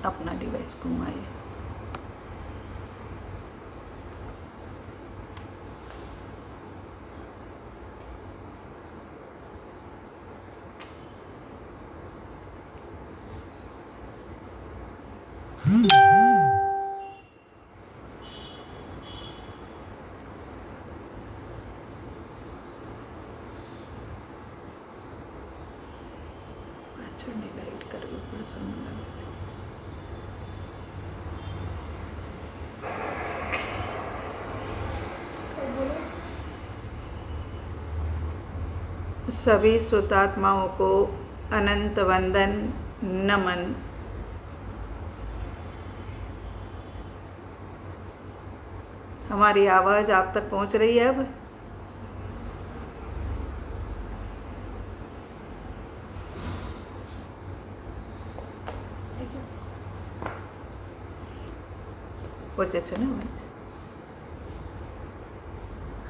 अपना device घुमाइए। Light कर ऊपर सभी सुतात्माओं को अनंत वंदन नमन। हमारी आवाज आप तक पहुंच रही है अब? पहुंचे से ना आवाज?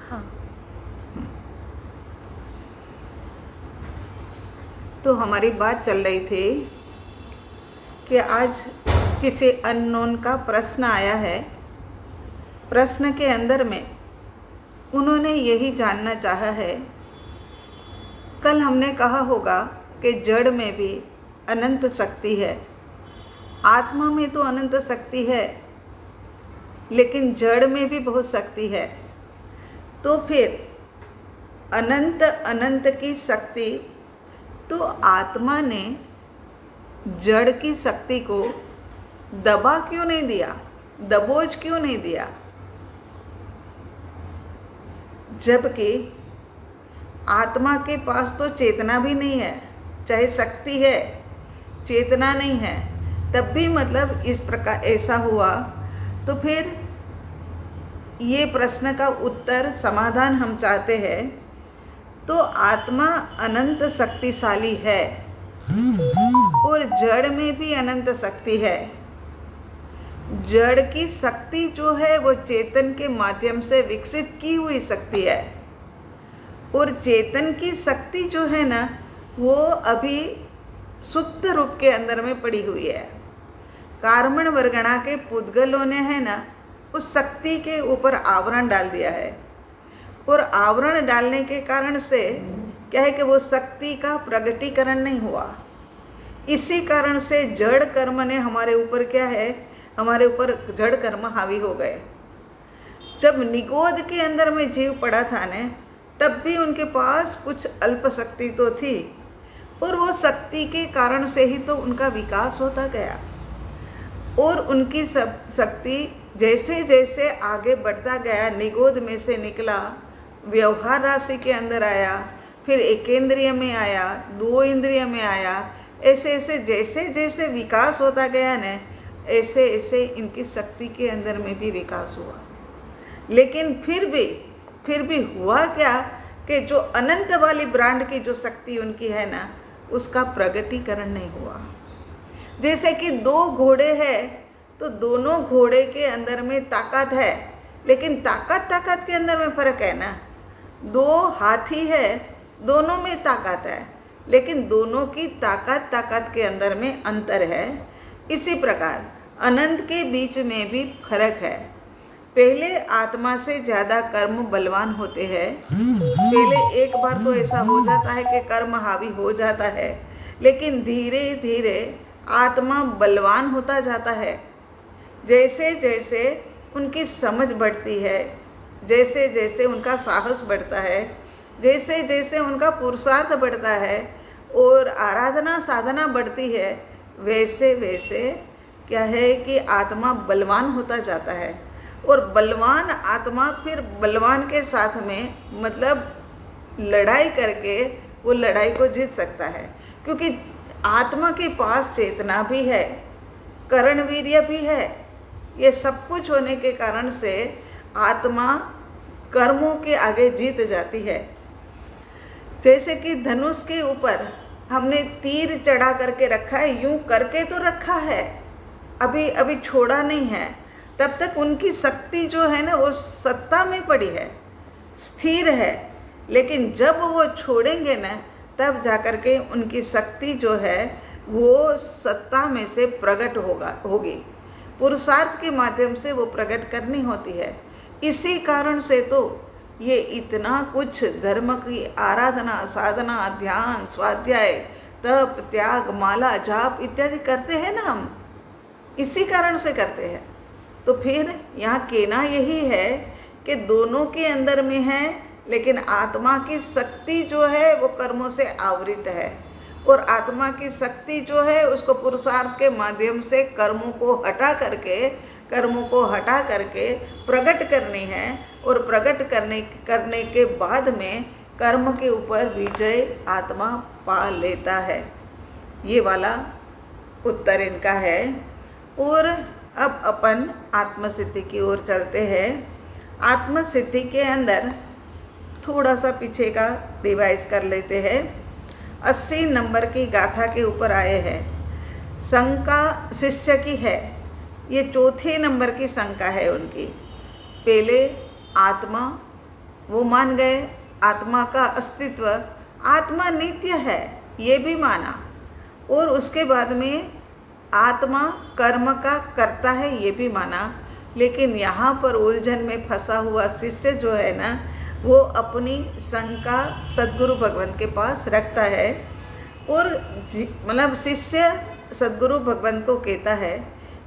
हाँ। तो हमारी बात चल रही थी कि आज किसी अननोन का प्रश्न आया है। प्रश्न के अंदर में उन्होंने यही जानना चाहा है, कल हमने कहा होगा कि जड़ में भी अनंत शक्ति है, आत्मा में तो अनंत शक्ति है, लेकिन जड़ में भी बहुत शक्ति है। तो फिर अनंत अनंत की शक्ति, तो आत्मा ने जड़ की शक्ति को दबा क्यों नहीं दिया, दबोच क्यों नहीं दिया? जबकि आत्मा के पास तो चेतना भी नहीं है, चाहे शक्ति है, चेतना नहीं है, तब भी मतलब इस प्रकार ऐसा हुआ। तो फिर ये प्रश्न का उत्तर समाधान हम चाहते हैं। तो आत्मा अनंत शक्तिशाली है और जड़ में भी अनंत शक्ति है। जड़ की शक्ति जो है वो चेतन के माध्यम से विकसित की हुई शक्ति है, और चेतन की शक्ति जो है ना वो अभी सुप्त रूप के अंदर में पड़ी हुई है। कार्मण वर्गणा के पुद्गलों ने है ना उस शक्ति के ऊपर आवरण डाल दिया है, और आवरण डालने के कारण से क्या है कि वो शक्ति का प्रगटीकरण नहीं हुआ। इसी कारण से जड़ कर्म ने हमारे ऊपर क्या है, हमारे ऊपर जड़ कर्म हावी हो गए। जब निगोद के अंदर में जीव पड़ा था ने, तब भी उनके पास कुछ अल्प शक्ति तो थी, और वो शक्ति के कारण से ही तो उनका विकास होता गया। और उनकी शक्ति जैसे जैसे आगे बढ़ता गया, निगोद में से निकला, व्यवहार राशि के अंदर आया, फिर एकेंद्रिय में आया, दो इंद्रिय में आया, ऐसे ऐसे जैसे जैसे विकास होता गया न, ऐसे ऐसे इनकी शक्ति के अंदर में भी विकास हुआ। लेकिन फिर भी हुआ क्या कि जो अनंत वाली ब्रांड की जो शक्ति उनकी है ना, उसका प्रगटीकरण नहीं हुआ। जैसे कि दो घोड़े हैं, तो दोनों घोड़े के अंदर में ताकत है, लेकिन ताकत के अंदर में फर्क है ना। दो हाथी है, दोनों में ताकत है, लेकिन दोनों की ताकत के अंदर में अंतर है। इसी प्रकार अनंत के बीच में भी फर्क है। पहले आत्मा से ज़्यादा कर्म बलवान होते हैं। पहले एक बार तो ऐसा हो जाता है कि कर्म हावी हो जाता है, लेकिन धीरे धीरे आत्मा बलवान होता जाता है। जैसे जैसे उनकी समझ बढ़ती है, जैसे जैसे उनका साहस बढ़ता है, जैसे जैसे उनका पुरुषार्थ बढ़ता है और आराधना साधना बढ़ती है, वैसे वैसे क्या है कि आत्मा बलवान होता जाता है। और बलवान आत्मा फिर बलवान के साथ में मतलब लड़ाई करके वो लड़ाई को जीत सकता है, क्योंकि आत्मा के पास चेतना भी है, करणवीर्य भी है। ये सब कुछ होने के कारण से आत्मा कर्मों के आगे जीत जाती है। जैसे कि धनुष के ऊपर हमने तीर चढ़ा करके रखा है, यूं करके तो रखा है, अभी छोड़ा नहीं है, तब तक उनकी शक्ति जो है ना वो सत्ता में पड़ी है, स्थिर है। लेकिन जब वो छोड़ेंगे ना, तब जाकर के उनकी शक्ति जो है वो सत्ता में से प्रकट होगी। पुरुषार्थ के माध्यम से वो प्रकट करनी होती है। इसी कारण से तो ये इतना कुछ धर्म की आराधना, साधना, ध्यान, स्वाध्याय, तप, त्याग, माला, जाप इत्यादि करते हैं ना हम, इसी कारण से करते हैं। तो फिर यहाँ कहना यही है कि दोनों के अंदर में है, लेकिन आत्मा की शक्ति जो है वो कर्मों से आवृत है, और आत्मा की शक्ति जो है उसको पुरुषार्थ के माध्यम से कर्मों को हटा करके प्रकट करनी है, और प्रकट करने के बाद में कर्म के ऊपर विजय आत्मा पा लेता है। ये वाला उत्तर इनका है। और अब अपन आत्मसिद्धि की ओर चलते हैं। आत्मसिद्धि के अंदर थोड़ा सा पीछे का रिवाइज कर लेते हैं। 80 नंबर की गाथा के ऊपर आए हैं। शंका शिष्य की है, ये चौथे नंबर की शंका है उनकी। पहले आत्मा वो मान गए, आत्मा का अस्तित्व, आत्मा नित्य है ये भी माना, और उसके बाद में आत्मा कर्म का करता है ये भी माना। लेकिन यहाँ पर उलझन में फंसा हुआ शिष्य जो है ना, वो अपनी शंका सद्गुरु भगवान के पास रखता है, और मतलब शिष्य सद्गुरु भगवान को कहता है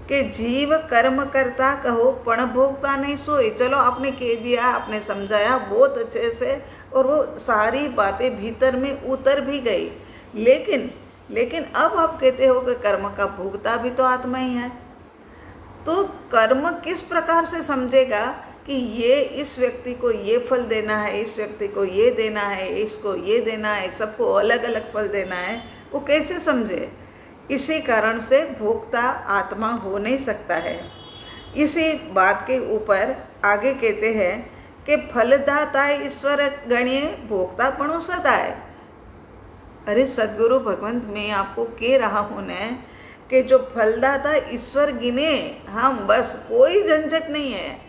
कि जीव कर्म करता कहो पण भोगता नहीं सोए। चलो आपने कह दिया, आपने समझाया बहुत अच्छे से, और वो सारी बातें भीतर में उतर भी गई, लेकिन अब आप कहते हो कि कर्म का भोगता भी तो आत्मा ही है। तो कर्म किस प्रकार से समझेगा कि ये इस व्यक्ति को ये फल देना है, इस व्यक्ति को ये देना है, इसको ये देना है, सबको अलग अलग फल देना है, वो कैसे समझे? इसी कारण से भोक्ता आत्मा हो नहीं सकता है। इसी बात के ऊपर आगे कहते हैं कि फलदाता ईश्वर गणिये भोक्ता पणो सदाय। अरे सद्गुरु भगवंत, मैं आपको कह रहा हूँ न कि जो फलदाता ईश्वर गिने हम, बस कोई झंझट नहीं है,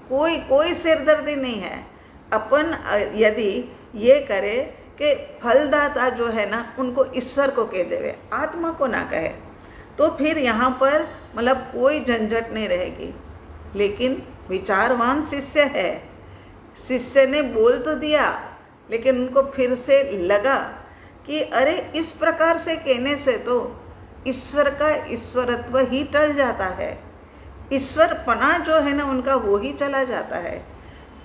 कोई सिरदर्दी नहीं है। अपन यदि ये करे कि फलदाता जो है ना उनको ईश्वर को कह देवे, आत्मा को ना कहे, तो फिर यहाँ पर मतलब कोई झंझट नहीं रहेगी। लेकिन विचारवान शिष्य है, शिष्य ने बोल तो दिया, लेकिन उनको फिर से लगा कि अरे इस प्रकार से कहने से तो ईश्वर का ईश्वरत्व ही टल जाता है, ईश्वर पना जो है ना उनका वो ही चला जाता है।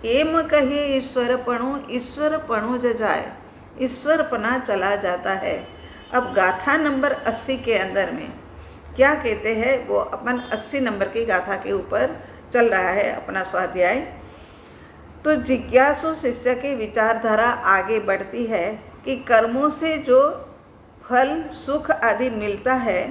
एम कहिए ईश्वर पणो जजाए, ईश्वर पना चला जाता है। अब गाथा नंबर 80 के अंदर में क्या कहते हैं, वो अपन 80 नंबर की गाथा के ऊपर चल रहा है अपना स्वाध्याय। तो जिज्ञासु शिष्य की विचारधारा आगे बढ़ती है कि कर्मों से जो फल सुख आदि मिलता है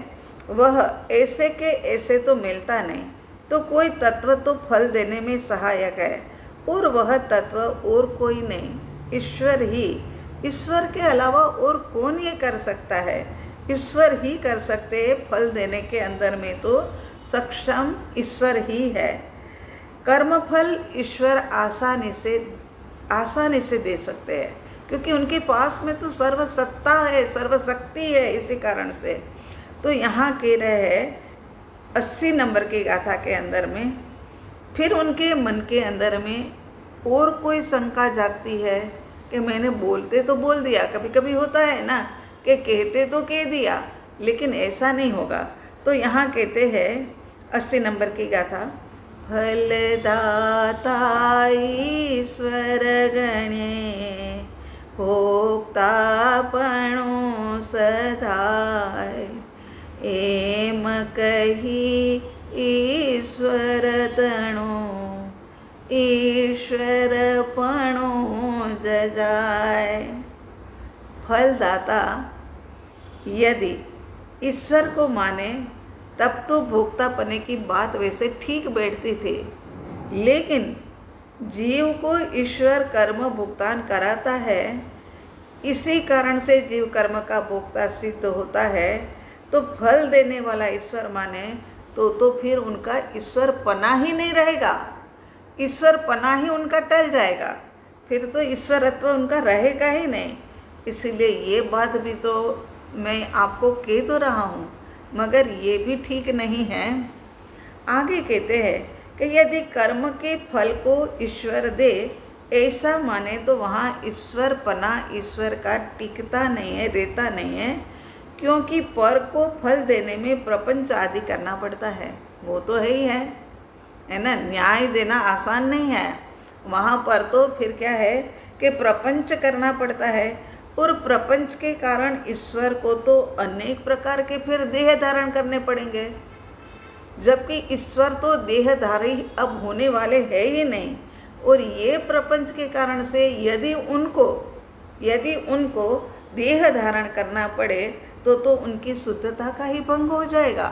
वह ऐसे के ऐसे तो मिलता नहीं, तो कोई तत्व तो फल देने में सहायक है, और वह तत्व और कोई नहीं, ईश्वर ही। ईश्वर के अलावा और कौन ये कर सकता है? ईश्वर ही कर सकते हैं। फल देने के अंदर में तो सक्षम ईश्वर ही है। कर्मफल ईश्वर आसानी से दे सकते हैं, क्योंकि उनके पास में तो सर्वसत्ता है, सर्वशक्ति है। इसी कारण से तो यहाँ कह रहे हैं 80 नंबर की गाथा के अंदर में, फिर उनके मन के अंदर में और कोई शंका जागती है कि मैंने बोलते तो बोल दिया, कभी कभी होता है ना कि कहते तो कह दिया, लेकिन ऐसा नहीं होगा। तो यहाँ कहते हैं 80 नंबर की गाथा, फलदाता ईश्वर गणे भोक्ता पणो सदाय। एम कही ईश्वर तणो ईश्वर पणो जजाय। फलदाता यदि ईश्वर को माने तब तो भोक्ता पने की बात वैसे ठीक बैठती थी, लेकिन जीव को ईश्वर कर्म भुगतान कराता है, इसी कारण से जीव कर्म का भोक्ता सिद्ध होता है। तो फल देने वाला ईश्वर माने तो फिर उनका ईश्वर पना ही नहीं रहेगा, ईश्वर पना ही उनका टल जाएगा, फिर तो ईश्वरत्व उनका रहेगा ही नहीं। इसीलिए ये बात भी तो मैं आपको कह तो रहा हूँ, मगर ये भी ठीक नहीं है। आगे कहते हैं कि यदि कर्म के फल को ईश्वर दे, ऐसा माने तो वहाँ ईश्वर पना ईश्वर का टिकता नहीं है, रहता नहीं है, क्योंकि पर को फल देने में प्रपंच आदि करना पड़ता है। वो तो है ही है ना। न्याय देना आसान नहीं है, वहाँ पर तो फिर क्या है कि प्रपंच करना पड़ता है, और प्रपंच के कारण ईश्वर को तो अनेक प्रकार के फिर देह धारण करने पड़ेंगे, जबकि ईश्वर तो देहधारी अब होने वाले है ही नहीं। और ये प्रपंच के कारण से यदि उनको देह धारण करना पड़े तो उनकी शुद्धता का ही भंग हो जाएगा।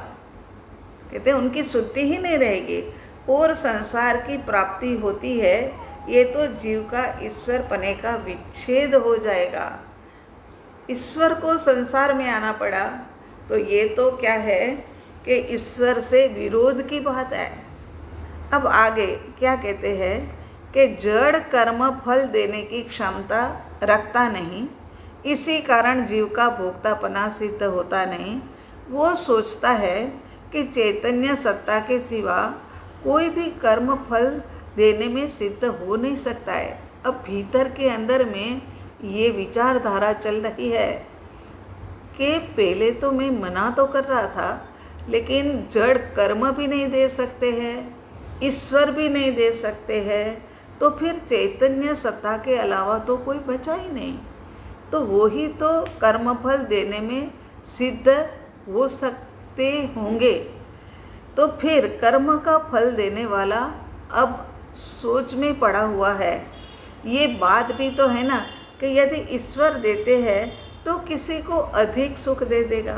कहते हैं उनकी शुद्धि ही नहीं रहेगी और संसार की प्राप्ति होती है, ये तो जीव का ईश्वर पने का विच्छेद हो जाएगा। ईश्वर को संसार में आना पड़ा तो ये तो क्या है कि ईश्वर से विरोध की बात है। अब आगे क्या कहते हैं कि जड़ कर्म फल देने की क्षमता रखता नहीं, इसी कारण जीव का भोक्तापना सिद्ध होता नहीं। वो सोचता है कि चैतन्य सत्ता के सिवा कोई भी कर्म फल देने में सिद्ध हो नहीं सकता है। अब भीतर के अंदर में ये विचारधारा चल रही है कि पहले तो मैं मना तो कर रहा था, लेकिन जड़ कर्म भी नहीं दे सकते हैं, ईश्वर भी नहीं दे सकते हैं, तो फिर चैतन्य सत्ता के अलावा तो कोई बचा ही नहीं, तो वो ही तो कर्मफल देने में सिद्ध हो सकते होंगे। तो फिर कर्म का फल देने वाला अब सोच में पड़ा हुआ है। ये बात भी तो है ना कि यदि ईश्वर देते हैं तो किसी को अधिक सुख दे देगा,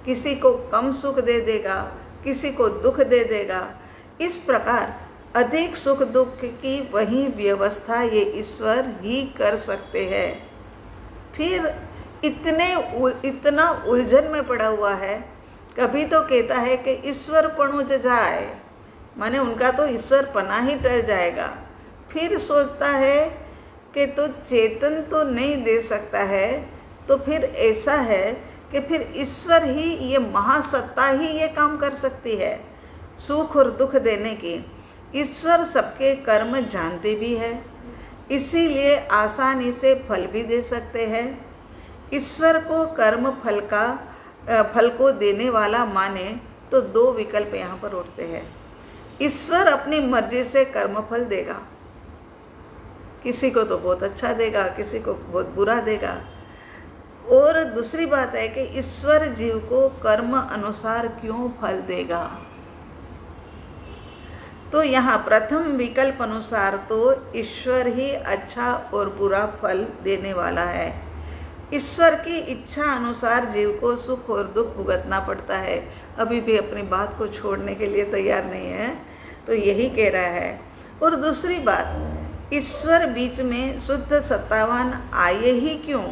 किसी को कम सुख दे देगा, किसी को दुख दे देगा। इस प्रकार अधिक सुख दुख की वही व्यवस्था ये ईश्वर ही कर सकते हैं। फिर इतना उलझन में पड़ा हुआ है। कभी तो कहता है कि ईश्वर पणुज जाए, माने उनका तो ईश्वर पना ही टल जाएगा। फिर सोचता है कि तो चेतन तो नहीं दे सकता है, तो फिर ऐसा है कि फिर ईश्वर ही, ये महासत्ता ही ये काम कर सकती है सुख और दुख देने की। ईश्वर सबके कर्म जानते भी है, इसीलिए आसानी से फल भी दे सकते हैं। ईश्वर को कर्म फल को देने वाला माने तो दो विकल्प यहाँ पर उठते हैं। ईश्वर अपनी मर्जी से कर्म फल देगा, किसी को तो बहुत अच्छा देगा, किसी को बहुत बुरा देगा। और दूसरी बात है कि ईश्वर जीव को कर्म अनुसार क्यों फल देगा। तो यहाँ प्रथम विकल्प अनुसार तो ईश्वर ही अच्छा और बुरा फल देने वाला है। ईश्वर की इच्छा अनुसार जीव को सुख और दुख भुगतना पड़ता है। अभी भी अपनी बात को छोड़ने के लिए तैयार नहीं है, तो यही कह रहा है। और दूसरी बात, ईश्वर बीच में शुद्ध सत्तावान आए ही क्यों।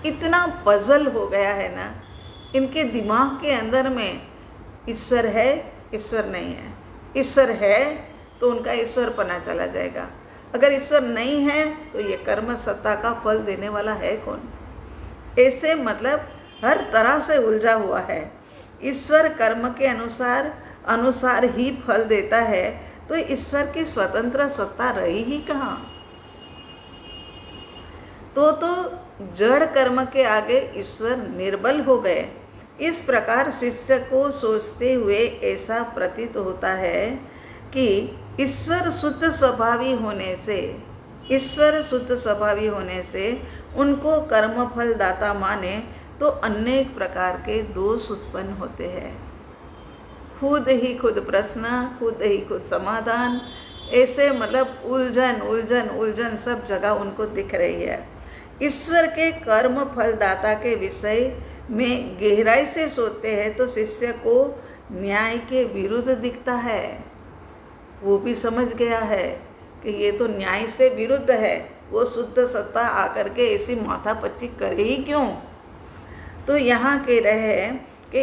इतना पजल हो गया है ना इनके दिमाग के अंदर में, ईश्वर है, ईश्वर नहीं है। ईश्वर है तो उनका ईश्वर पना चला जाएगा, अगर ईश्वर नहीं है तो ये कर्म सत्ता का फल देने वाला है कौन। ऐसे मतलब हर तरह से उलझा हुआ है। ईश्वर कर्म के अनुसार ही फल देता है, तो ईश्वर की स्वतंत्र सत्ता रही ही कहाँ। तो जड़ कर्म के आगे ईश्वर निर्बल हो गए। इस प्रकार शिष्य को सोचते हुए ऐसा प्रतीत होता है कि ईश्वर शुद्ध स्वभावी होने से उनको कर्म फल दाता माने तो अनेक प्रकार के दोष उत्पन्न होते हैं। खुद ही खुद प्रश्न, खुद ही खुद समाधान, ऐसे मतलब उलझन सब जगह उनको दिख रही है। ईश्वर के कर्म फल दाता के विषय में गहराई से सोचते हैं तो शिष्य को न्याय के विरुद्ध दिखता है। वो भी समझ गया है कि ये तो न्याय से विरुद्ध है, वो शुद्ध सत्ता आकर के ऐसी माथापच्ची करे ही क्यों। तो यहाँ कह रहे हैं कि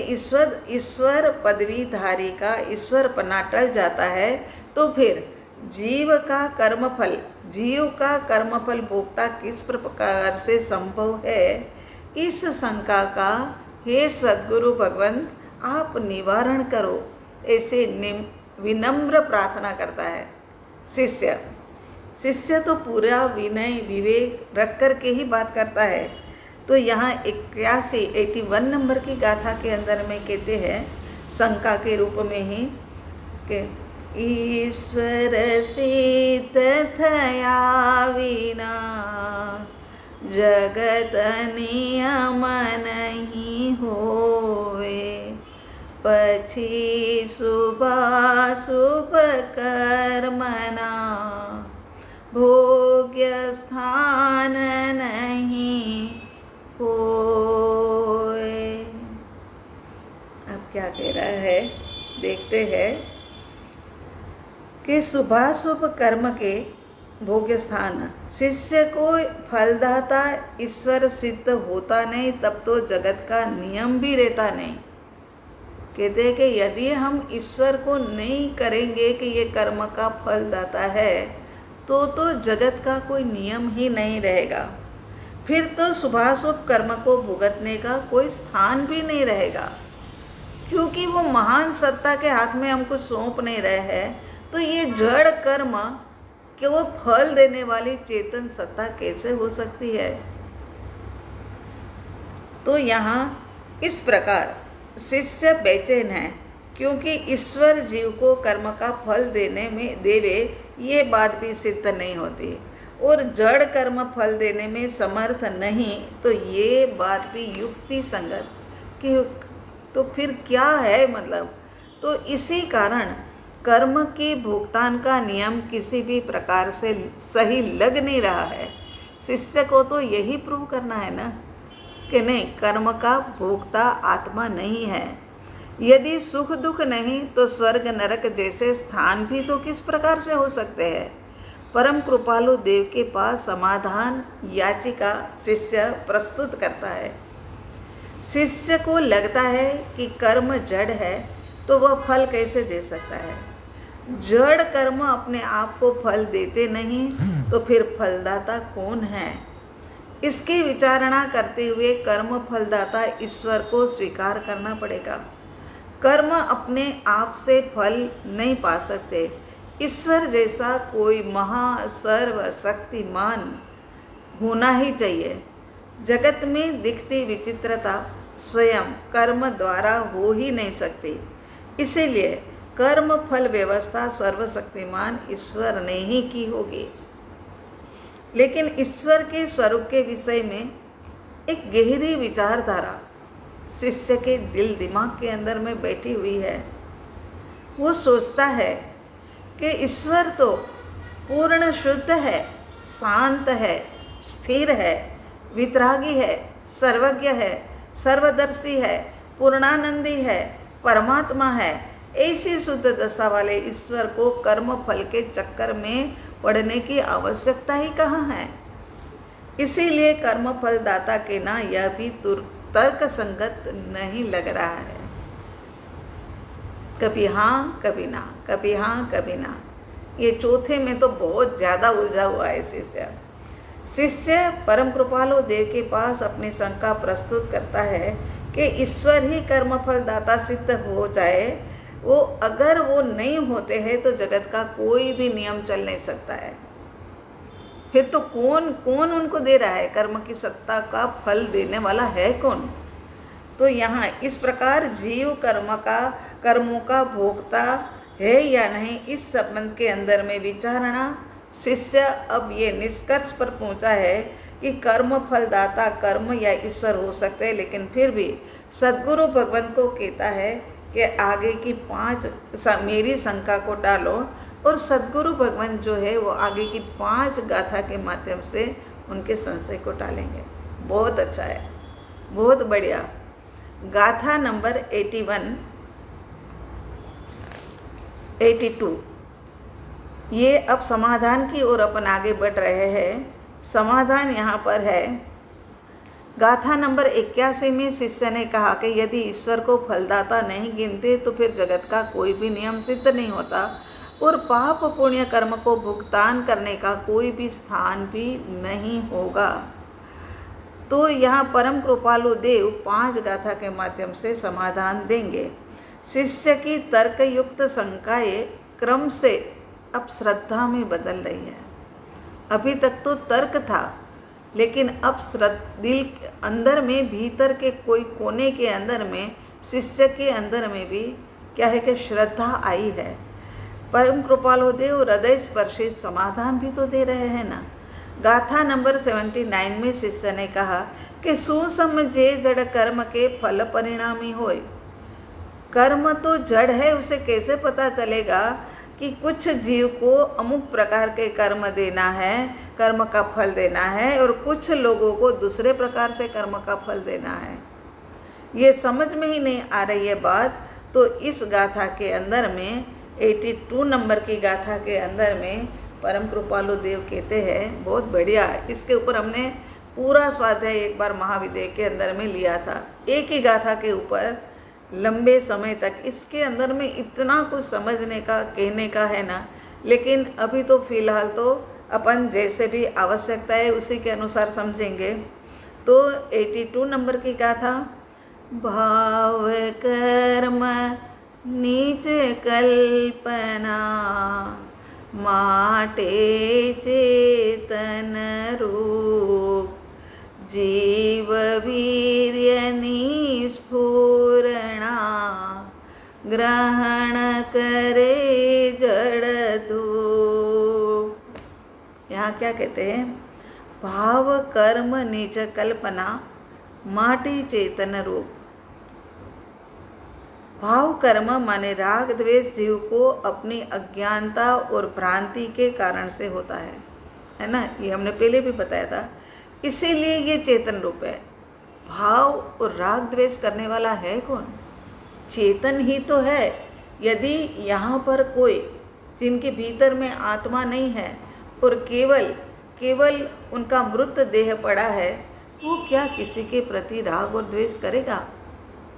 ईश्वर पदवीधारी का ईश्वर पना टल जाता है, तो फिर जीव का कर्मफल भोक्ता किस प्रकार से संभव है। इस शंका का हे सद्गुरु भगवंत आप निवारण करो, ऐसे विनम्र प्रार्थना करता है शिष्य। शिष्य तो पूरा विनय विवेक रख कर के ही बात करता है। तो यहाँ 81 नंबर की गाथा के अंदर में कहते हैं शंका के रूप में ही कि ईश्वर सिद्ध थया विना जगत नियम नहीं होवे, पछी शुभाशुभ कर्मना भोग्य स्थान नहीं होए। अब क्या कह रहा है देखते हैं कि शुभाशुभ कर्म के भोग्य स्थान, शिष्य को फलदाता ईश्वर सिद्ध होता नहीं तब तो जगत का नियम भी रहता नहीं। कहते हैं कि यदि हम ईश्वर को नहीं करेंगे कि ये कर्म का फलदाता है तो जगत का कोई नियम ही नहीं रहेगा। फिर तो शुभाशुभ कर्म को भुगतने का कोई स्थान भी नहीं रहेगा, क्योंकि वो महान सत्ता के हाथ में हमको सौंप नहीं रहे हैं। तो ये जड़ कर्म कि वो फल देने वाली चेतन सत्ता कैसे हो सकती है। तो यहाँ इस प्रकार शिष्य बेचैन है, क्योंकि ईश्वर जीव को कर्म का फल देवे ये बात भी सिद्ध नहीं होती, और जड़ कर्म फल देने में समर्थ नहीं, तो ये बात भी युक्ति संगत कि तो फिर क्या है मतलब। तो इसी कारण कर्म के भुगतान का नियम किसी भी प्रकार से सही लग नहीं रहा है। शिष्य को तो यही प्रूव करना है ना कि नहीं, कर्म का भोक्ता आत्मा नहीं है। यदि सुख दुख नहीं तो स्वर्ग नरक जैसे स्थान भी तो किस प्रकार से हो सकते हैं। परम कृपालु देव के पास समाधान याचिका शिष्य प्रस्तुत करता है। शिष्य को लगता है कि कर्म जड़ है तो वह फल कैसे दे सकता है। जड़ कर्म अपने आप को फल देते नहीं तो फिर फलदाता कौन है। इसकी विचारणा करते हुए कर्म फलदाता ईश्वर को स्वीकार करना पड़ेगा। कर्म अपने आप से फल नहीं पा सकते। ईश्वर जैसा कोई महा सर्व शक्तिमान होना ही चाहिए। जगत में दिखती विचित्रता स्वयं कर्म द्वारा हो ही नहीं सकती। इसीलिए कर्म फल व्यवस्था सर्वशक्तिमान ईश्वर ने ही की होगी। लेकिन ईश्वर के स्वरूप के विषय में एक गहरी विचारधारा शिष्य के दिल दिमाग के अंदर में बैठी हुई है। वो सोचता है कि ईश्वर तो पूर्ण शुद्ध है, शांत है, स्थिर है, वितरागी है, सर्वज्ञ है, सर्वदर्शी है, पूर्णानंदी है, परमात्मा है। ऐसी शुद्ध दशा वाले ईश्वर को कर्म फल के चक्कर में पड़ने की आवश्यकता ही कहाँ है। इसीलिए कर्म फल दाता के ना यह भी तर्क संगत नहीं लग रहा है। कभी हाँ कभी ना, कभी हाँ कभी ना। ये चौथे में तो बहुत ज़्यादा उलझा हुआ है शिष्य परम कृपालु देव के पास अपनी शंका प्रस्तुत करता है कि ईश्वर ही कर्म फल दाता सिद्ध हो जाए, वो अगर वो नहीं होते हैं तो जगत का कोई भी नियम चल नहीं सकता है। फिर तो कौन उनको दे रहा है, कर्म की सत्ता का फल देने वाला है कौन। तो यहाँ इस प्रकार जीव कर्मों का भोक्ता है या नहीं, इस संबंध के अंदर में विचारणा शिष्य अब ये निष्कर्ष पर पहुंचा है कि कर्म फलदाता कर्म या ईश्वर हो सकते हैं। लेकिन फिर भी सद्गुरु भगवान को कहता है कि आगे की 5 मेरी शंका को टालो, और सद्गुरु भगवान जो है वो आगे की 5 गाथा के माध्यम से उनके संशय को टालेंगे। बहुत अच्छा है, बहुत बढ़िया। गाथा नंबर 81, 82, ये अब समाधान की ओर अपन आगे बढ़ रहे हैं। समाधान यहाँ पर है। गाथा नंबर 81 में शिष्य ने कहा कि यदि ईश्वर को फलदाता नहीं गिनते तो फिर जगत का कोई भी नियम सिद्ध नहीं होता, और पाप पुण्य कर्म को भुगतान करने का कोई भी स्थान भी नहीं होगा। तो यहाँ परम कृपालु देव 5 गाथा के माध्यम से समाधान देंगे। शिष्य की तर्कयुक्त शंकाएं क्रम से अब श्रद्धा में बदल रही है। अभी तक तो तर्क था, लेकिन अब दिल के अंदर में, भीतर के कोई कोने के अंदर में, शिष्य के अंदर में भी क्या है कि श्रद्धा आई है। परम कृपालु देव हृदय स्पर्शित समाधान भी तो दे रहे हैं ना। गाथा नंबर 79 में शिष्य ने कहा कि सुसमझे जड़ कर्म के फल परिणामी होय। कर्म तो जड़ है, उसे कैसे पता चलेगा कि कुछ जीव को अमुक प्रकार के कर्म देना है, कर्म का फल देना है, और कुछ लोगों को दूसरे प्रकार से कर्म का फल देना है। ये समझ में ही नहीं आ रही है बात। तो इस गाथा के अंदर में 82 नंबर की गाथा के अंदर में परम कृपालु देव कहते हैं, बहुत बढ़िया, इसके ऊपर हमने पूरा स्वाध्याय एक बार महाविद्या के अंदर में लिया था, एक ही गाथा के ऊपर लंबे समय तक। इसके अंदर में इतना कुछ समझने का, कहने का है ना, लेकिन अभी तो फिलहाल तो अपन जैसे भी आवश्यकता है उसी के अनुसार समझेंगे। तो 82 नंबर की गाथा, भाव कर्म नीच कल्पना माटे चेतन रूप जीव वीर्य निस्फुरणा ग्रहण करे जड़ धूप। यहाँ क्या कहते हैं? भाव कर्म नीच कल्पना माटी चेतन रूप। भाव कर्म माने राग द्वेष जीव को अपनी अज्ञानता और भ्रांति के कारण से होता है ना, ये हमने पहले भी बताया था। इसीलिए ये चेतन रूप है। भाव और राग द्वेष करने वाला है कौन? चेतन ही तो है। यदि यहाँ पर कोई जिनके भीतर में आत्मा नहीं है और केवल उनका मृत देह पड़ा है, वो क्या किसी के प्रति राग और द्वेष करेगा?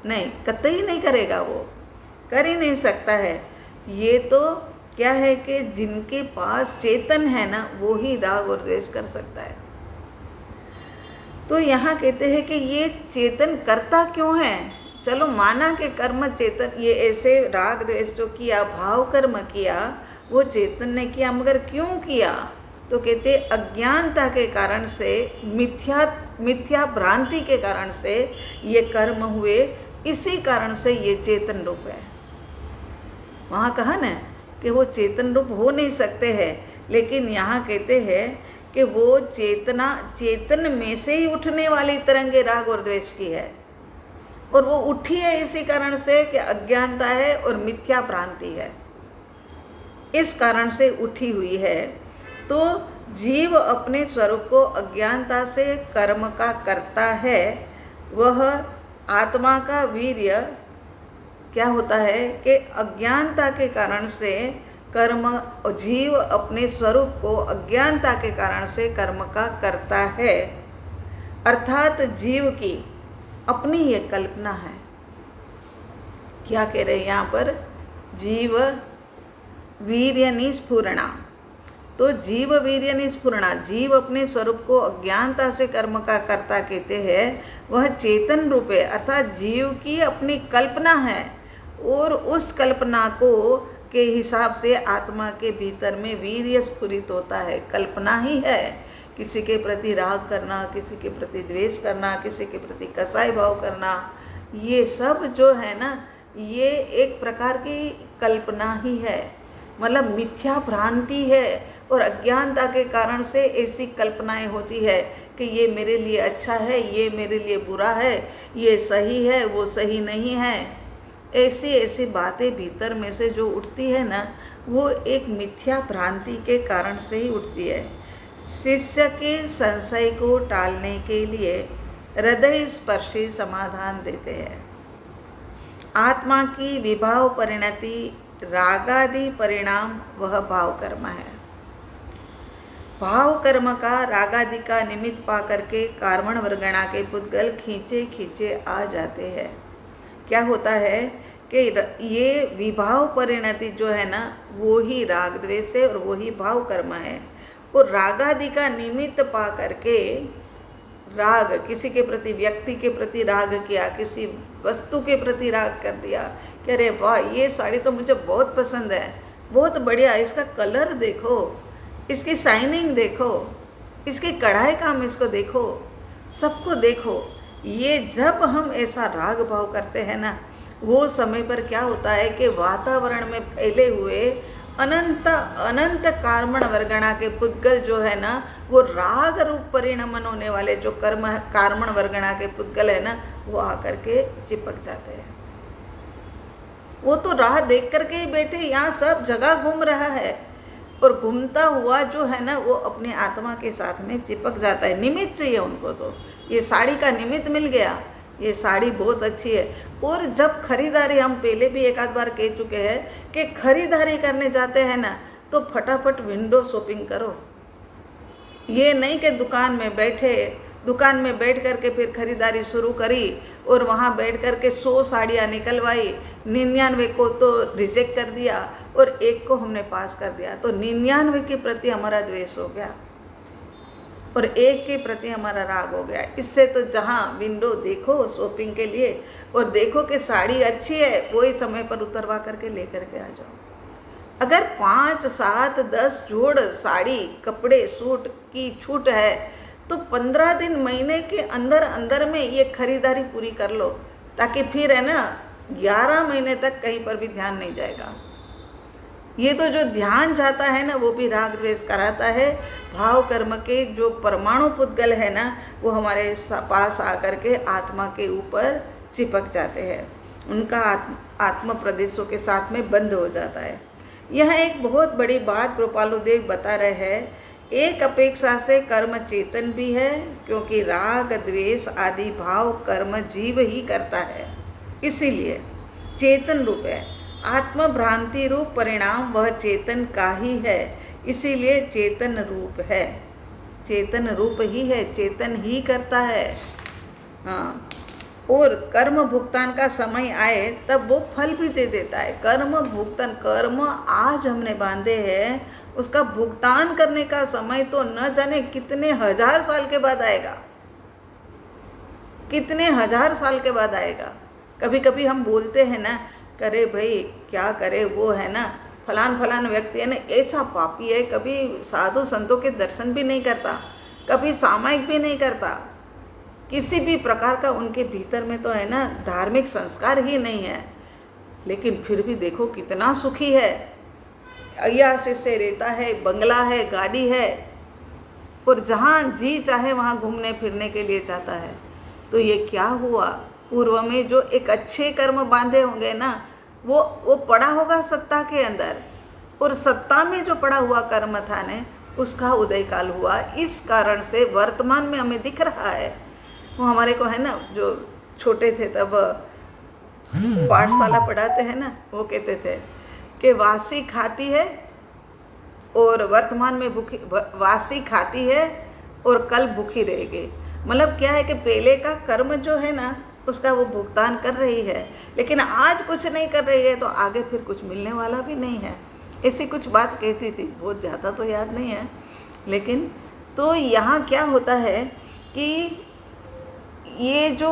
नहीं, कतई नहीं करेगा, वो कर ही नहीं सकता है। ये तो क्या है कि जिनके पास चेतन है ना, वो ही राग और द्वेष कर सकता है। तो यहाँ कहते हैं कि ये चेतन करता क्यों है? चलो माना कि कर्म चेतन, ये ऐसे राग द्वेष जो किया, भाव कर्म किया, वो चेतन ने किया, मगर क्यों किया? तो कहते अज्ञानता के कारण से, मिथ्या भ्रांति के कारण से ये कर्म हुए। इसी कारण से ये चेतन रूप है। वहाँ कहा ना कि वो चेतन रूप हो नहीं सकते हैं, लेकिन यहाँ कहते हैं कि वो चेतन में से ही उठने वाली तरंगे राग और द्वेष की है, और वो उठी है इसी कारण से कि अज्ञानता है और मिथ्या भ्रांति है, इस कारण से उठी हुई है। तो जीव अपने स्वरूप को अज्ञानता से कर्म का करता है। वह आत्मा का वीर्य क्या होता है कि अज्ञानता के कारण से कर्म, जीव अपने स्वरूप को अज्ञानता के कारण से कर्म का करता है, अर्थात जीव की अपनी ये कल्पना है। क्या कह रहे हैं यहाँ पर? जीव वीर्य निस्फुरणा। तो जीव वीर्य निस्फुरणा, जीव अपने स्वरूप को अज्ञानता से कर्म का करता कहते हैं, वह चेतन रूप है, अर्थात जीव की अपनी कल्पना है, और उस कल्पना को के हिसाब से आत्मा के भीतर में वीर्य स्फुरित होता है। कल्पना ही है, किसी के प्रति राग करना, किसी के प्रति द्वेष करना, किसी के प्रति कसाई भाव करना, ये सब जो है ना, ये एक प्रकार की कल्पना ही है, मतलब मिथ्या भ्रांति है। और अज्ञानता के कारण से ऐसी कल्पनाएं होती है कि ये मेरे लिए अच्छा है, ये मेरे लिए बुरा है, ये सही है, वो सही नहीं है। ऐसी बातें भीतर में से जो उठती है ना, वो एक मिथ्या भ्रांति के कारण से ही उठती है। शिष्य के संशय को टालने के लिए हृदय स्पर्शी समाधान देते हैं। आत्मा की विभाव परिणति रागादि परिणाम वह भाव कर्म है। भाव कर्म का रागादि का निमित्त पा करके कार्मण वर्गणा के पुद्गल खींचे खींचे आ जाते हैं। क्या होता है कि ये विभाव परिणति जो है ना, वो ही राग द्वेष है और वो ही भाव कर्म है। और रागादि का निमित्त पा करके राग, किसी के प्रति, व्यक्ति के प्रति राग किया, किसी वस्तु के प्रति राग कर दिया कि अरे वाह ये साड़ी तो मुझे बहुत पसंद है, बहुत बढ़िया, इसका कलर देखो, इसकी शाइनिंग देखो, इसकी कढ़ाई काम इसको देखो, सबको देखो। ये जब हम ऐसा राग भाव करते हैं ना, वो समय पर क्या होता है कि वातावरण में फैले हुए अनंत अनंत कार्मण वर्गणा के पुद्गल जो है ना, वो राग रूप परिणमन होने वाले जो कर्म कार्मण वर्गणा के पुद्गल है ना, वो आकर के चिपक जाते हैं। वो तो राह देख करके ही बैठे, यहाँ सब जगह घूम रहा है, और घूमता हुआ जो है ना वो अपने आत्मा के साथ में चिपक जाता है। निमित्त चाहिए उनको, तो ये साड़ी का निमित्त मिल गया, ये साड़ी बहुत अच्छी है। और जब खरीदारी, हम पहले भी एक आध बार कह चुके हैं कि खरीदारी करने जाते हैं ना, तो फटाफट विंडो शॉपिंग करो। ये नहीं कि दुकान में बैठ करके फिर खरीदारी शुरू करी और वहाँ बैठ करके 100 साड़ियाँ निकलवाई, 99 को तो रिजेक्ट कर दिया और एक को हमने पास कर दिया, तो 99 के प्रति हमारा द्वेष हो गया और एक के प्रति हमारा राग हो गया। इससे तो जहाँ विंडो देखो शॉपिंग के लिए और देखो कि साड़ी अच्छी है, वही समय पर उतरवा करके लेकर के आ जाओ। अगर 5, 7, 10 जोड़ साड़ी, कपड़े, सूट की छूट है, तो 15 दिन, महीने के अंदर अंदर में ये खरीदारी पूरी कर लो, ताकि फिर है ना 11 महीने तक कहीं पर भी ध्यान नहीं जाएगा। ये तो जो ध्यान जाता है ना, वो भी राग द्वेष कराता है। भाव कर्म के जो परमाणु पुद्गल है ना, वो हमारे पास आकर के आत्मा के ऊपर चिपक जाते हैं, उनका आत्म प्रदेशों के साथ में बंद हो जाता है। यह एक बहुत बड़ी बात कृपालु देव बता रहे हैं। एक अपेक्षा से कर्म चेतन भी है, क्योंकि राग द्वेष आदि भाव कर्म जीव ही करता है, इसीलिए चेतन रूप है। आत्म भ्रांति रूप परिणाम वह चेतन का ही है, इसीलिए चेतन रूप है, चेतन रूप ही है, चेतन ही करता है। हाँ, और कर्म भुगतान का समय आए तब वो फल भी दे देता है। कर्म भुगतान, कर्म आज हमने बांधे हैं, उसका भुगतान करने का समय तो न जाने कितने हजार साल के बाद आएगा, कितने हजार साल के बाद आएगा। कभी कभी हम बोलते हैं ना, करे भाई क्या करे, वो है ना फलान व्यक्ति है ना ऐसा पापी है, कभी साधु संतों के दर्शन भी नहीं करता, कभी सामायिक भी नहीं करता, किसी भी प्रकार का उनके भीतर में तो है ना धार्मिक संस्कार ही नहीं है, लेकिन फिर भी देखो कितना सुखी है, अय्यासी से रहता है, बंगला है, गाड़ी है, और जहाँ जी चाहे वहाँ घूमने फिरने के लिए जाता है। तो ये क्या हुआ, पूर्व में जो एक अच्छे कर्म बांधे होंगे ना, वो पड़ा होगा सत्ता के अंदर, और सत्ता में जो पड़ा हुआ कर्म था ने उसका उदय काल हुआ। इस कारण से वर्तमान में हमें दिख रहा है। वो हमारे को है ना, जो छोटे थे तब पाठशाला पढ़ाते हैं ना, वो कहते थे कि वासी खाती है और वर्तमान में भूखी, वासी खाती है और कल भूखी रहेगी। मतलब क्या है कि पहले का कर्म जो है ना उसका वो भुगतान कर रही है, लेकिन आज कुछ नहीं कर रही है तो आगे फिर कुछ मिलने वाला भी नहीं है। ऐसी कुछ बात कहती थी, बहुत ज़्यादा तो याद नहीं है, लेकिन तो यहाँ क्या होता है कि ये जो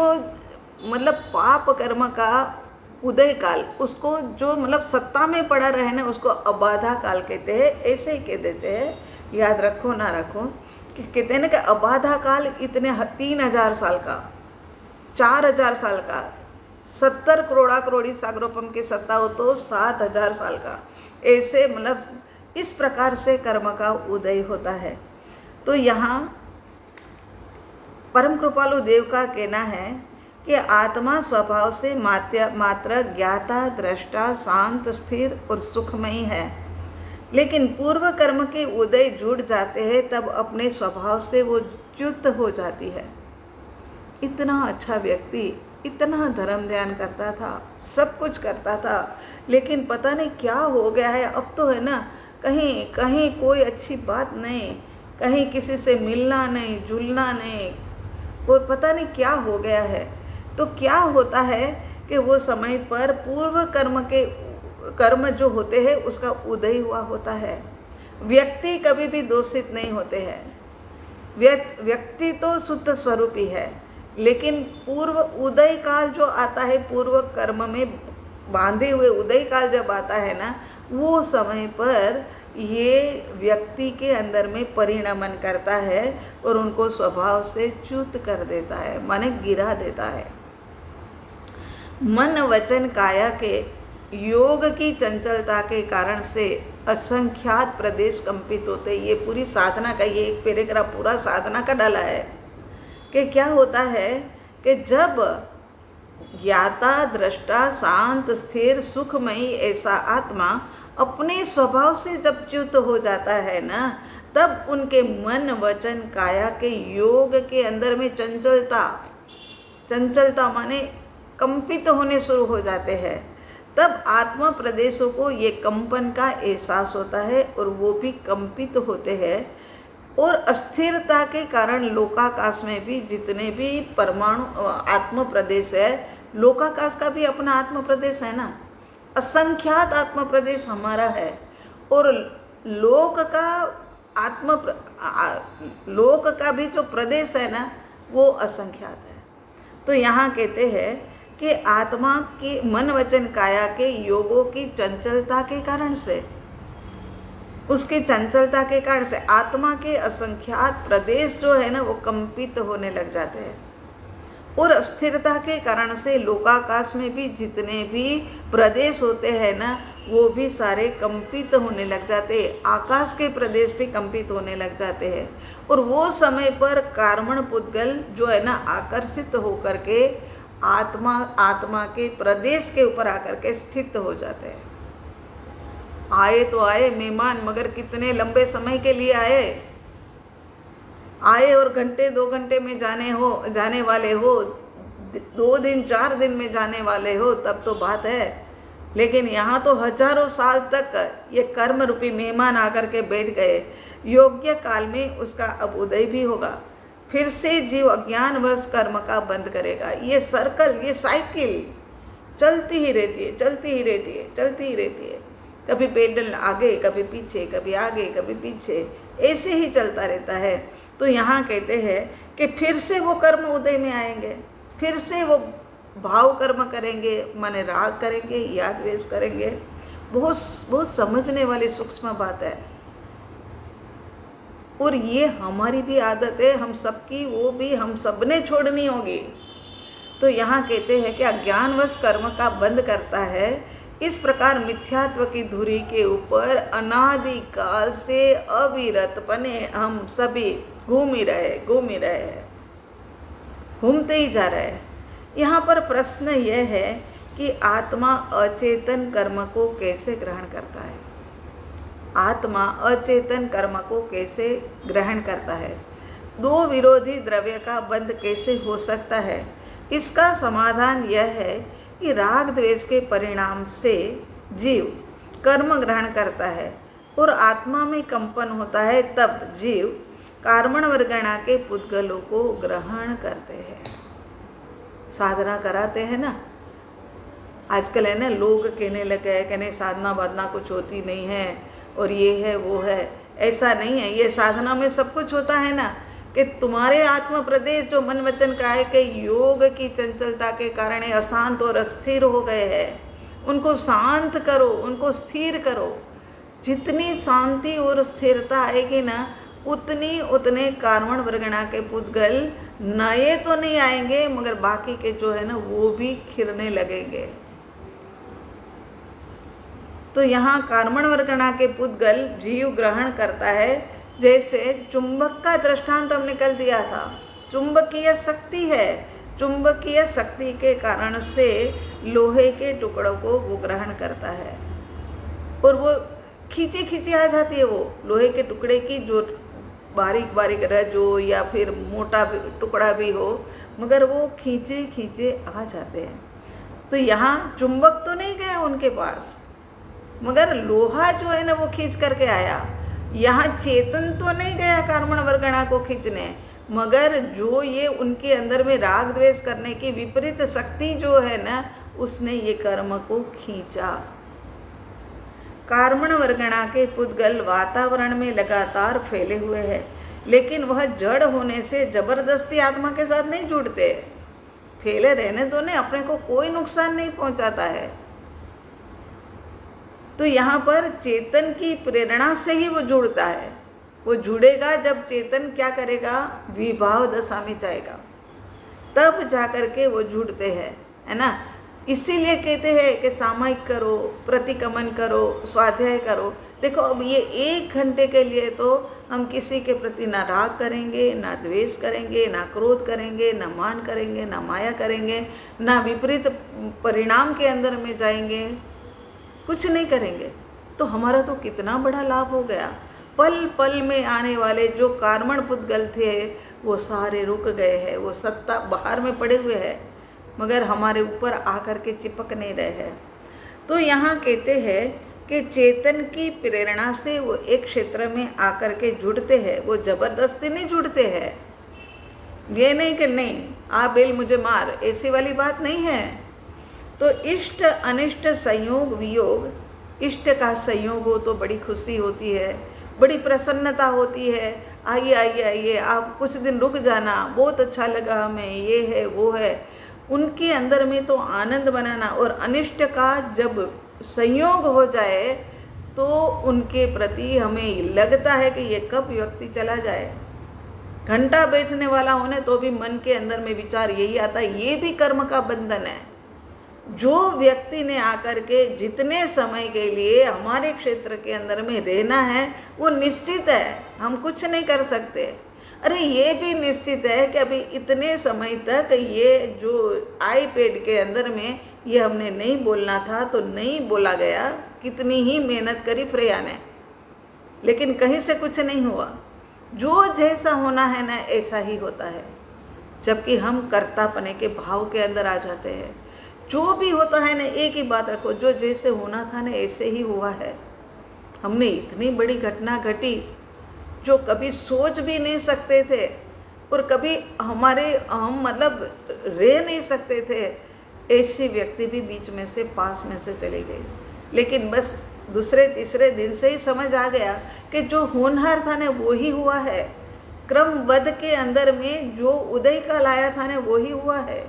मतलब पाप कर्म का उदय काल, उसको जो मतलब सत्ता में पड़ा रहे ना उसको अबाधा काल कहते हैं, ऐसे ही कह देते हैं, याद रखो ना रखो, कि कहते हैं ना कि अबाधा काल इतने 3000 साल का, 4000 साल का, 70 करोड़ा करोड़ी सागरोपम की सत्ता हो तो 7000 साल का, ऐसे मतलब इस प्रकार से कर्म का उदय होता है। तो यहाँ परम कृपालु देव का कहना है कि आत्मा स्वभाव से मात्र ज्ञाता, दृष्टा, शांत, स्थिर और सुखमयी है, लेकिन पूर्व कर्म के उदय जुड़ जाते हैं तब अपने स्वभाव से वो च्युत हो जाती है। इतना अच्छा व्यक्ति, इतना धर्म ध्यान करता था, सब कुछ करता था, लेकिन पता नहीं क्या हो गया है। अब तो है ना कहीं कहीं कोई अच्छी बात नहीं, कहीं किसी से मिलना नहीं, जुलना नहीं, और पता नहीं क्या हो गया है। तो क्या होता है कि वो समय पर पूर्व कर्म जो होते हैं उसका उदय हुआ होता है। व्यक्ति कभी भी दोषित नहीं होते हैं, व्यक्ति तो शुद्ध स्वरूप ही है, लेकिन पूर्व उदय काल जो आता है, पूर्व कर्म में बांधे हुए उदय काल जब आता है ना, वो समय पर ये व्यक्ति के अंदर में परिणमन करता है और उनको स्वभाव से च्युत कर देता है, माने गिरा देता है। मन वचन काया के योग की चंचलता के कारण से असंख्यात प्रदेश कंपित होते। ये पूरी साधना का, ये एक पैराग्राफ पूरा साधना का डाला है कि क्या होता है कि जब ज्ञाता दृष्टा शांत स्थिर सुखमयी ऐसा आत्मा अपने स्वभाव से जब च्युत हो जाता है ना, तब उनके मन वचन काया के योग के अंदर में चंचलता माने कंपित होने शुरू हो जाते हैं। तब आत्मा प्रदेशों को ये कंपन का एहसास होता है और वो भी कंपित होते हैं। और अस्थिरता के कारण लोकाकाश में भी जितने भी परमाणु आत्म प्रदेश है, लोकाकाश का भी अपना आत्म प्रदेश है ना, असंख्यात आत्म प्रदेश हमारा है। और लोक का भी जो प्रदेश है ना, वो असंख्यात है। तो यहाँ कहते हैं कि आत्मा की मन वचन काया के योगों की चंचलता के कारण से, उसकी चंचलता के कारण से आत्मा के असंख्यात प्रदेश जो है ना, वो कंपित होने लग जाते हैं। और अस्थिरता के कारण से लोकाकाश में भी जितने भी प्रदेश होते हैं ना, वो भी सारे कंपित होने लग जाते हैं। आकाश के प्रदेश भी कंपित होने लग जाते हैं। और वो समय पर कार्मण पुद्गल जो है ना, आकर्षित होकर के आत्मा के प्रदेश के ऊपर आकर के स्थित हो जाते हैं। आए तो आए मेहमान, मगर कितने लंबे समय के लिए आए और घंटे 2 घंटे में जाने वाले हो, 2 दिन 4 दिन में जाने वाले हो, तब तो बात है। लेकिन यहाँ तो हजारों साल तक ये कर्म रूपी मेहमान आकर के बैठ गए। योग्य काल में उसका अब उदय भी होगा, फिर से जीव अज्ञानवश कर्म का बंद करेगा। ये सर्कल, ये साइकिल चलती ही रहती है। कभी पेडल आगे, कभी पीछे, कभी आगे, कभी पीछे, ऐसे ही चलता रहता है। तो यहाँ कहते हैं कि फिर से वो कर्म उदय में आएंगे, फिर से वो भाव कर्म करेंगे, माने राग करेंगे या द्वेष करेंगे। बहुत समझने वाली सूक्ष्म बात है। और ये हमारी भी आदत है, हम सबकी, वो भी हम सबने छोड़नी होगी। तो यहाँ कहते हैं कि अज्ञानवश कर्म का बंद करता है। इस प्रकार मिथ्यात्व की धुरी के ऊपर अनादि काल से अविरतपने हम सभी घूम ही रहे हैं, घूमते ही जा रहे हैं। यहाँ पर प्रश्न यह है कि आत्मा अचेतन कर्म को कैसे ग्रहण करता है? आत्मा अचेतन कर्म को कैसे ग्रहण करता है? 2 विरोधी द्रव्य का बंध कैसे हो सकता है? इसका समाधान यह है कि राग द्वेष के परिणाम से जीव कर्म ग्रहण करता है और आत्मा में कंपन होता है, तब जीव कार्मण वर्गणा के पुद्गलों को ग्रहण करते हैं। साधना कराते हैं ना, आजकल है ना, लोग कहने लगे हैं कि नहीं साधना वाधना कुछ होती नहीं है और ये है वो है। ऐसा नहीं है, ये साधना में सब कुछ होता है ना, कि तुम्हारे आत्म प्रदेश जो मन वचन काया के योग की चंचलता के कारण अशांत और अस्थिर हो गए हैं, उनको शांत करो, उनको स्थिर करो। जितनी शांति और स्थिरता आएगी ना, उतने कार्मण वर्गणा के पुद्गल नए तो नहीं आएंगे, मगर बाकी के जो है ना, वो भी खिरने लगेंगे। तो यहाँ कार्मण वर्गणा के पुद्गल जीव ग्रहण करता है। जैसे चुंबक का दृष्टांत हमने कल दिया था, चुंबकीय शक्ति है, चुंबकीय शक्ति के कारण से लोहे के टुकड़ों को वो ग्रहण करता है और वो खींची आ जाती है। वो लोहे के टुकड़े की जो बारीक रज हो या फिर मोटा टुकड़ा भी हो, मगर वो खींचे आ जाते हैं। तो यहाँ चुंबक तो नहीं गया उनके पास, मगर लोहा जो है ना, वो खींच करके आया। यहाँ चेतन तो नहीं गया कार्मण वर्गणा को खींचने, मगर जो ये उनके अंदर में राग द्वेष करने की विपरीत शक्ति जो है ना, उसने ये कर्म को खींचा। कार्मण वर्गणा के पुद्गल वातावरण में लगातार फैले हुए हैं। लेकिन वह जड़ होने से जबरदस्ती आत्मा के साथ नहीं जुड़ते। फैले रहने दो ने, अपने को कोई नुकसान नहीं पहुंचाता है। तो यहाँ पर चेतन की प्रेरणा से ही वो जुड़ता है। वो जुड़ेगा जब चेतन क्या करेगा, विभाव दशा में जाएगा, तब जाकर के वो जुड़ते हैं, है ना। इसीलिए कहते हैं कि सामायिक करो, प्रतिक्रमण करो, स्वाध्याय करो। देखो अब ये 1 घंटे के लिए तो हम किसी के प्रति ना राग करेंगे, ना द्वेष करेंगे, ना क्रोध करेंगे, ना मान करेंगे, ना माया करेंगे, ना विपरीत परिणाम के अंदर में जाएंगे, कुछ नहीं करेंगे। तो हमारा तो कितना बड़ा लाभ हो गया। पल पल में आने वाले जो कार्मण पुद्गल थे वो सारे रुक गए हैं, वो सत्ता बाहर में पड़े हुए हैं, मगर हमारे ऊपर आकर के चिपक नहीं रहे हैं। तो यहाँ कहते हैं कि चेतन की प्रेरणा से वो एक क्षेत्र में आकर के जुड़ते हैं, वो जबरदस्ती नहीं जुड़ते हैं। ये नहीं कि नहीं आ बेल मुझे मार, ऐसी वाली बात नहीं है। तो इष्ट अनिष्ट संयोग वियोग, इष्ट का संयोग हो तो बड़ी खुशी होती है, बड़ी प्रसन्नता होती है। आइए आइए आइए, आप कुछ दिन रुक जाना, बहुत अच्छा लगा हमें, ये है वो है, उनके अंदर में तो आनंद बनाना। और अनिष्ट का जब संयोग हो जाए तो उनके प्रति हमें लगता है कि ये कब व्यक्ति चला जाए। घंटा बैठने वाला होने तो भी मन के अंदर में विचार यही आता है, ये भी कर्म का बंधन है। जो व्यक्ति ने आकर के जितने समय के लिए हमारे क्षेत्र के अंदर में रहना है वो निश्चित है, हम कुछ नहीं कर सकते। अरे ये भी निश्चित है कि अभी इतने समय तक ये जो आईपैड के अंदर में ये हमने नहीं बोलना था तो नहीं बोला गया, कितनी ही मेहनत करी फ्रेया ने, लेकिन कहीं से कुछ नहीं हुआ। जो जैसा होना है ना ऐसा ही होता है, जबकि हम कर्तापने के भाव के अंदर आ जाते हैं। जो भी होता है ना, एक ही बात रखो, जो जैसे होना था ना ऐसे ही हुआ है। हमने इतनी बड़ी घटना घटी जो कभी सोच भी नहीं सकते थे, और कभी हम मतलब रह नहीं सकते थे, ऐसी व्यक्ति भी बीच में से पास में से चली गई। लेकिन बस दूसरे तीसरे दिन से ही समझ आ गया कि जो होनहार था ना वो ही हुआ है। क्रमबद्ध के अंदर में जो उदय का लाया था ना वो ही हुआ है,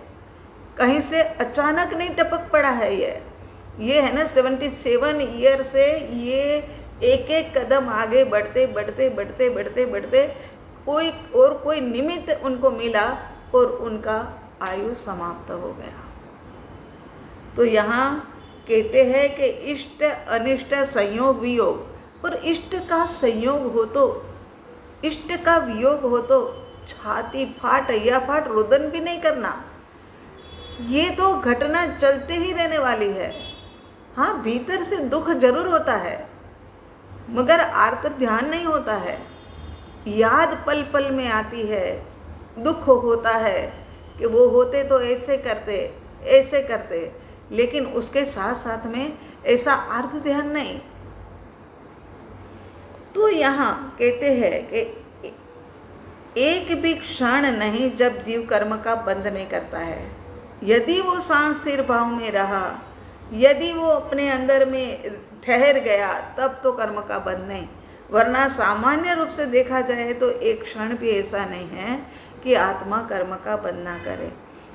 कहीं से अचानक नहीं टपक पड़ा है। ये है ना 77 ईयर से ये एक एक कदम आगे बढ़ते बढ़ते बढ़ते बढ़ते बढ़ते कोई निमित्त उनको मिला और उनका आयु समाप्त हो गया। तो यहाँ कहते हैं कि इष्ट अनिष्ट संयोग वियोग, और इष्ट का संयोग हो तो, इष्ट का वियोग हो तो छाती फाट या फाट रुदन भी नहीं करना। ये तो घटना चलते ही रहने वाली है। हाँ, भीतर से दुख जरूर होता है मगर आर्त ध्यान नहीं होता है। याद पल पल में आती है, दुख होता है कि वो होते तो ऐसे करते, लेकिन उसके साथ साथ में ऐसा आर्त ध्यान नहीं। तो यहाँ कहते हैं कि एक भी क्षण नहीं जब जीव कर्म का बंध नहीं करता है। यदि वो शांत स्थिर भाव में रहा, यदि वो अपने अंदर में ठहर गया, तब तो कर्म का बंध नहीं। वरना सामान्य रूप से देखा जाए तो एक क्षण भी ऐसा नहीं है कि आत्मा कर्म का बंध ना करे।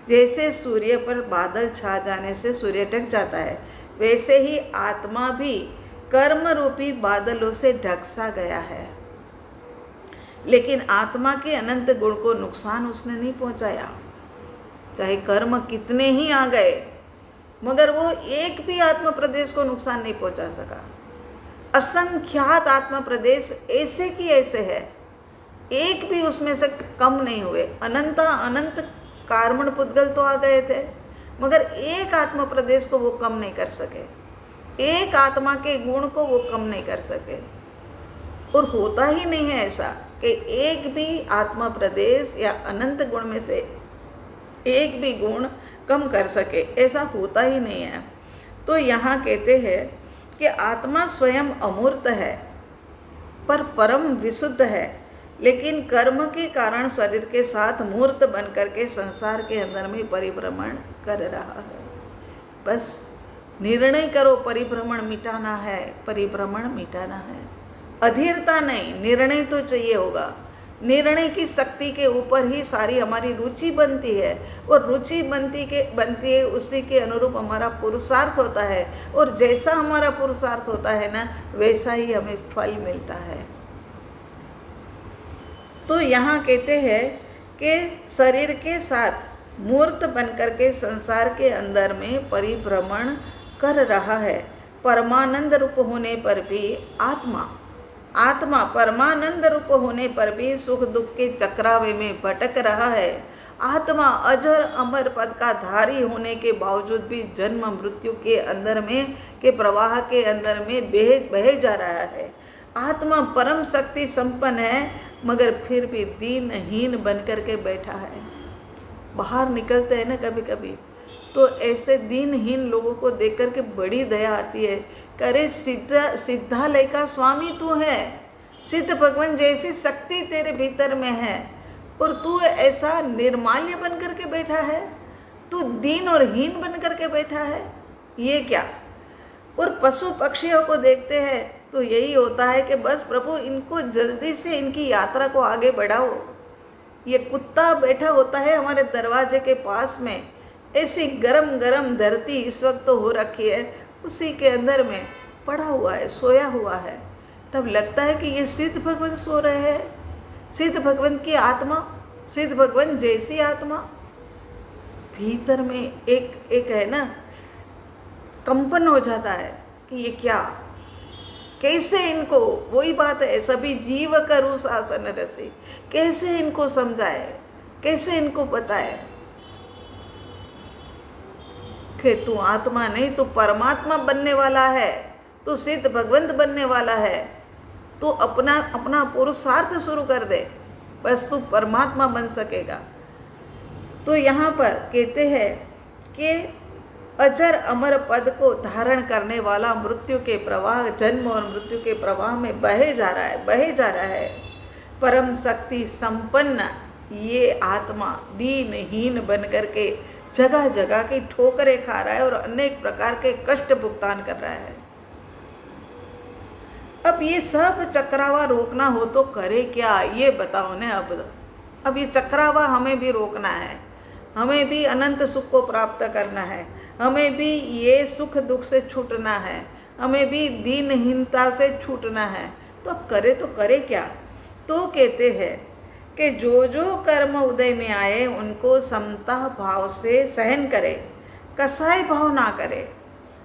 जैसे सूर्य पर बादल छा जाने से सूर्य ढक जाता है, वैसे ही आत्मा भी कर्म रूपी बादलों से ढक सा गया है। लेकिन आत्मा के अनंत गुण को नुकसान उसने नहीं पहुंचाया। चाहे कर्म कितने ही आ गए, मगर वो एक भी आत्म प्रदेश को नुकसान नहीं पहुंचा सका। असंख्यात आत्म प्रदेश ऐसे की ऐसे है, एक भी उसमें से कम नहीं हुए। अनंत कार्मण पुद्गल तो आ गए थे, मगर एक आत्म प्रदेश को वो कम नहीं कर सके, एक आत्मा के गुण को वो कम नहीं कर सके। और होता ही नहीं है ऐसा कि एक भी आत्मा प्रदेश या अनंत गुण में से एक भी गुण कम कर सके, ऐसा होता ही नहीं है। तो यहाँ कहते हैं कि आत्मा स्वयं अमूर्त है पर परम विशुद्ध है, लेकिन कर्म के कारण शरीर के साथ मूर्त बन करके संसार के अंदर में परिभ्रमण कर रहा है। बस निर्णय करो, परिभ्रमण मिटाना है, परिभ्रमण मिटाना है। अधीरता नहीं, निर्णय तो चाहिए होगा। निर्णय की शक्ति के ऊपर ही सारी हमारी रुचि बनती है, और रुचि बनती है उसी के अनुरूप हमारा पुरुषार्थ होता है, और जैसा हमारा पुरुषार्थ होता है ना, वैसा ही हमें फल मिलता है। तो यहाँ कहते हैं कि शरीर के साथ मूर्त बनकर के संसार के अंदर में परिभ्रमण कर रहा है। परमानंद रूप होने पर भी आत्मा परमानंद रूप होने पर भी सुख दुख के चक्रावे में भटक रहा है। आत्मा अजर अमर पद का धारी होने के बावजूद भी जन्म मृत्यु के अंदर में के प्रवाह के अंदर में बहे जा रहा है। आत्मा परम शक्ति संपन्न है, मगर फिर भी दीनहीन बन करके बैठा है। बाहर निकलते हैं ना कभी कभी, तो ऐसे दीनहीन लोगों को देख करके बड़ी दया आती है। करे सिद्धालय का स्वामी तू है, सिद्ध भगवान जैसी शक्ति तेरे भीतर में है, और तू ऐसा निर्माल्य बन करके बैठा है, तू दीन और हीन बन करके बैठा है, ये क्या। और पशु पक्षियों को देखते हैं तो यही होता है कि बस प्रभु इनको जल्दी से इनकी यात्रा को आगे बढ़ाओ। ये कुत्ता बैठा होता है हमारे दरवाजे के पास में, ऐसी गरम गरम धरती इस वक्त तो हो रखी है, उसी के अंदर में पड़ा हुआ है, सोया हुआ है। तब लगता है कि ये सिद्ध भगवान सो रहे हैं, सिद्ध भगवान की आत्मा, सिद्ध भगवान जैसी आत्मा। भीतर में एक है ना, कंपन हो जाता है कि ये क्या, कैसे इनको, वही बात है, सभी जीव करू शासन रसी, कैसे इनको समझाए, कैसे इनको बताए कि तू आत्मा नहीं, तू परमात्मा बनने वाला है, तू सिद्ध भगवंत बनने वाला है। तू अपना पुरुषार्थ शुरू कर दे, बस तू परमात्मा बन सकेगा। तो यहाँ पर कहते हैं कि अजर अमर पद को धारण करने वाला मृत्यु के प्रवाह, जन्म और मृत्यु के प्रवाह में बहे जा रहा है। परम शक्ति संपन्न ये आत्मा दीनहीन बन करके जगह जगह की ठोकरें खा रहा है और अनेक प्रकार के कष्ट भुगतान कर रहा है। अब ये सब चक्रावा रोकना हो तो करे क्या, ये बताओ ने। अब ये चक्रावा हमें भी रोकना है, हमें भी अनंत सुख को प्राप्त करना है, हमें भी ये सुख दुख से छूटना है, हमें भी दीनहीनता से छूटना है। तो अब करे क्या। तो कहते हैं कि जो जो कर्म उदय में आए उनको समता भाव से सहन करे, कसाय भाव ना करे,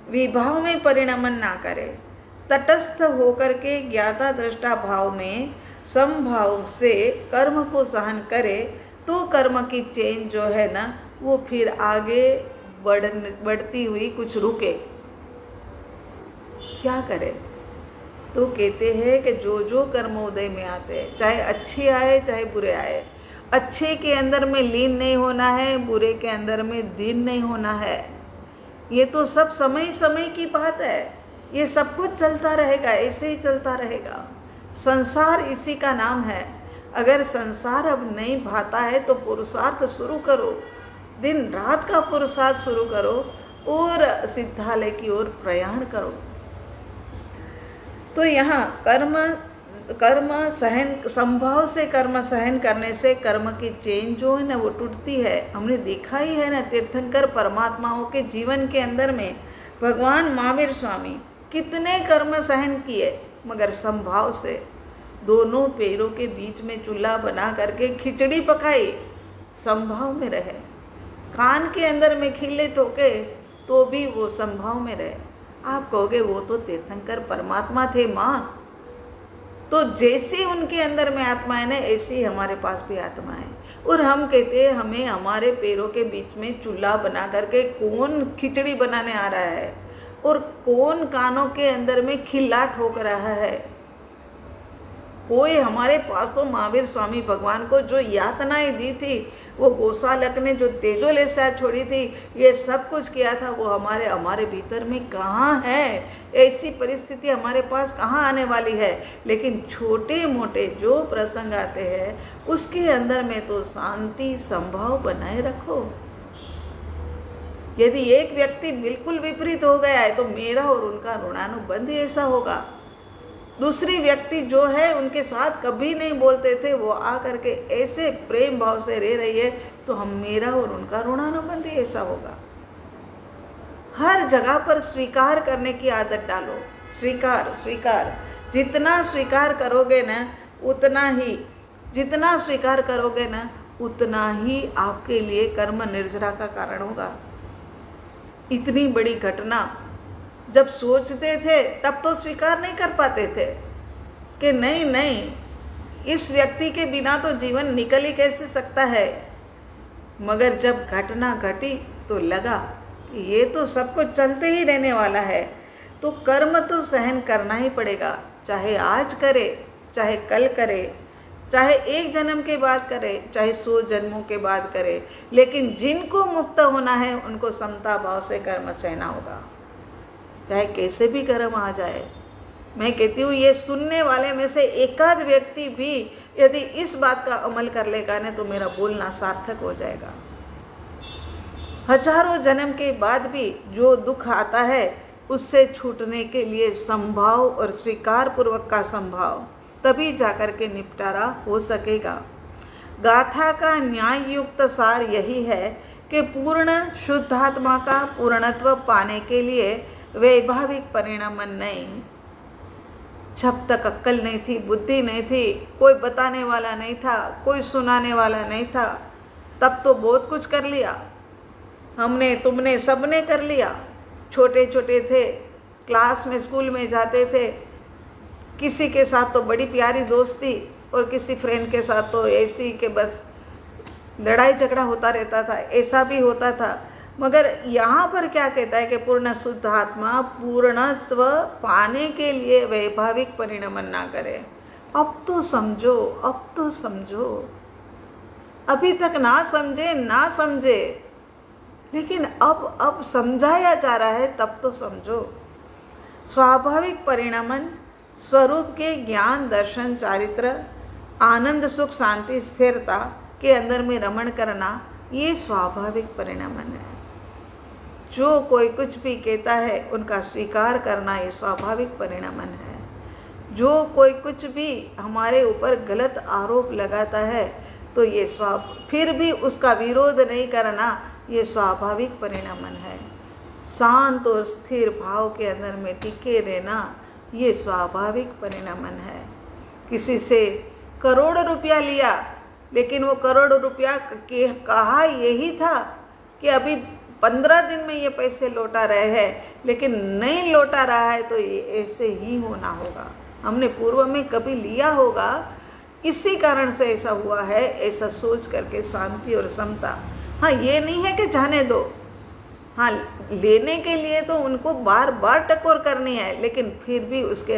विभाव में परिणमन ना करे, तटस्थ होकर के ज्ञाता दृष्टा भाव में समभाव से कर्म को सहन करे, तो कर्म की चेन जो है ना वो फिर आगे बढ़ती हुई कुछ रुके। क्या करे। तो कहते हैं कि जो जो कर्म उदय में आते हैं, चाहे अच्छे आए चाहे बुरे आए, अच्छे के अंदर में लीन नहीं होना है, बुरे के अंदर में दीन नहीं होना है। ये तो सब समय समय की बात है, ये सब कुछ चलता रहेगा, ऐसे ही चलता रहेगा। संसार इसी का नाम है। अगर संसार अब नहीं भाता है तो पुरुषार्थ शुरू करो, दिन रात का पुरुषार्थ शुरू करो और सिद्धालय की ओर प्रयाण करो। तो यहाँ कर्म सहन, संभाव से कर्म सहन करने से कर्म की चेन जो है ना वो टूटती है। हमने देखा ही है ना, तीर्थंकर परमात्माओं के जीवन के अंदर में भगवान महावीर स्वामी कितने कर्म सहन किए, मगर संभाव से दोनों पैरों के बीच में चूल्हा बना करके खिचड़ी पकाई, संभाव में रहे। कान के अंदर में खिल्ले ठोके तो भी वो संभाव में रहे। आप कहोगे वो तो तीर्थंकर परमात्मा थे माँ, तो जैसी उनके अंदर में आत्मा है ना, ऐसी हमारे पास भी आत्मा है। और हम कहते हैं हमें हमारे पैरों के बीच में चूल्हा बना करके कौन खिचड़ी बनाने आ रहा है और कौन कानों के अंदर में खिल्ला ठोक रहा है। कोई हमारे पास तो महावीर स्वामी भगवान को जो यातनाएं दी थी, वो गोसालक ने जो तेजोलेशा छोड़ी थी, ये सब कुछ किया था, वो हमारे भीतर में कहाँ है। ऐसी परिस्थिति हमारे पास कहाँ आने वाली है। लेकिन छोटे मोटे जो प्रसंग आते हैं उसके अंदर में तो शांति संभाव बनाए रखो। यदि एक व्यक्ति बिल्कुल विपरीत हो गया है तो मेरा और उनका ऋणानुबंध ऐसा होगा। दूसरी व्यक्ति जो है उनके साथ कभी नहीं बोलते थे, वो आ करके ऐसे प्रेम भाव से रह रही है, तो हम मेरा और उनका ऋणानुबंध ऐसा होगा। हर जगह पर स्वीकार करने की आदत डालो। स्वीकार स्वीकार, जितना स्वीकार करोगे ना उतना ही, जितना स्वीकार करोगे ना उतना ही आपके लिए कर्म निर्जरा का कारण होगा। इतनी बड़ी घटना जब सोचते थे तब तो स्वीकार नहीं कर पाते थे कि नहीं नहीं, इस व्यक्ति के बिना तो जीवन निकल ही कैसे सकता है। मगर जब घटना घटी तो लगा कि ये तो सब कुछ चलते ही रहने वाला है, तो कर्म तो सहन करना ही पड़ेगा, चाहे आज करे, चाहे कल करे, चाहे एक जन्म के बाद करे, चाहे 100 जन्मों के बाद करे, लेकिन जिनको मुक्त होना है उनको समता भाव से कर्म सहना होगा, चाहे कैसे भी कर्म आ जाए। मैं कहती हूँ ये सुनने वाले में से एकाध व्यक्ति भी यदि इस बात का अमल कर लेगा ना तो मेरा बोलना सार्थक हो जाएगा। हजारों जन्म के बाद भी जो दुख आता है उससे छूटने के लिए संभाव और स्वीकार पूर्वक का संभाव, तभी जाकर के निपटारा हो सकेगा। गाथा का न्याय युक्त सार यही है कि पूर्ण शुद्धात्मा का पूर्णत्व पाने के लिए वैभाविक परिणाम नहीं। जब तक अक्ल नहीं थी, बुद्धि नहीं थी, कोई बताने वाला नहीं था, कोई सुनाने वाला नहीं था, तब तो बहुत कुछ कर लिया हमने, तुमने, सबने कर लिया। छोटे छोटे थे, क्लास में स्कूल में जाते थे, किसी के साथ तो बड़ी प्यारी दोस्ती और किसी फ्रेंड के साथ तो ऐसी कि बस लड़ाई झगड़ा होता रहता था, ऐसा भी होता था। मगर यहाँ पर क्या कहता है कि पूर्ण शुद्ध आत्मा पूर्णत्व पाने के लिए वैभाविक परिणमन ना करे। अब तो समझो, अब तो समझो। अभी तक ना समझे, लेकिन अब समझाया जा रहा है, तब तो समझो। स्वाभाविक परिणमन स्वरूप के ज्ञान, दर्शन, चारित्र, आनंद, सुख, शांति, स्थिरता के अंदर में रमण करना, ये स्वाभाविक परिणमन है। जो कोई कुछ भी कहता है उनका स्वीकार करना, ये स्वाभाविक परिणमन है। जो कोई कुछ भी हमारे ऊपर गलत आरोप लगाता है तो ये फिर भी उसका विरोध नहीं करना, ये स्वाभाविक परिणमन है। शांत और स्थिर भाव के अंदर में टिके रहना, ये स्वाभाविक परिणमन है। किसी से करोड़ रुपया लिया, लेकिन वो करोड़ रुपया कहा यही था कि अभी 15 दिन में ये पैसे लौटा रहे हैं, लेकिन नहीं लौटा रहा है तो ये ऐसे ही होना होगा। हमने पूर्व में कभी लिया होगा, इसी कारण से ऐसा हुआ है, ऐसा सोच करके शांति और समता। हाँ, ये नहीं है कि जाने दो, हाँ लेने के लिए तो उनको बार बार टकोर करनी है, लेकिन फिर भी उसके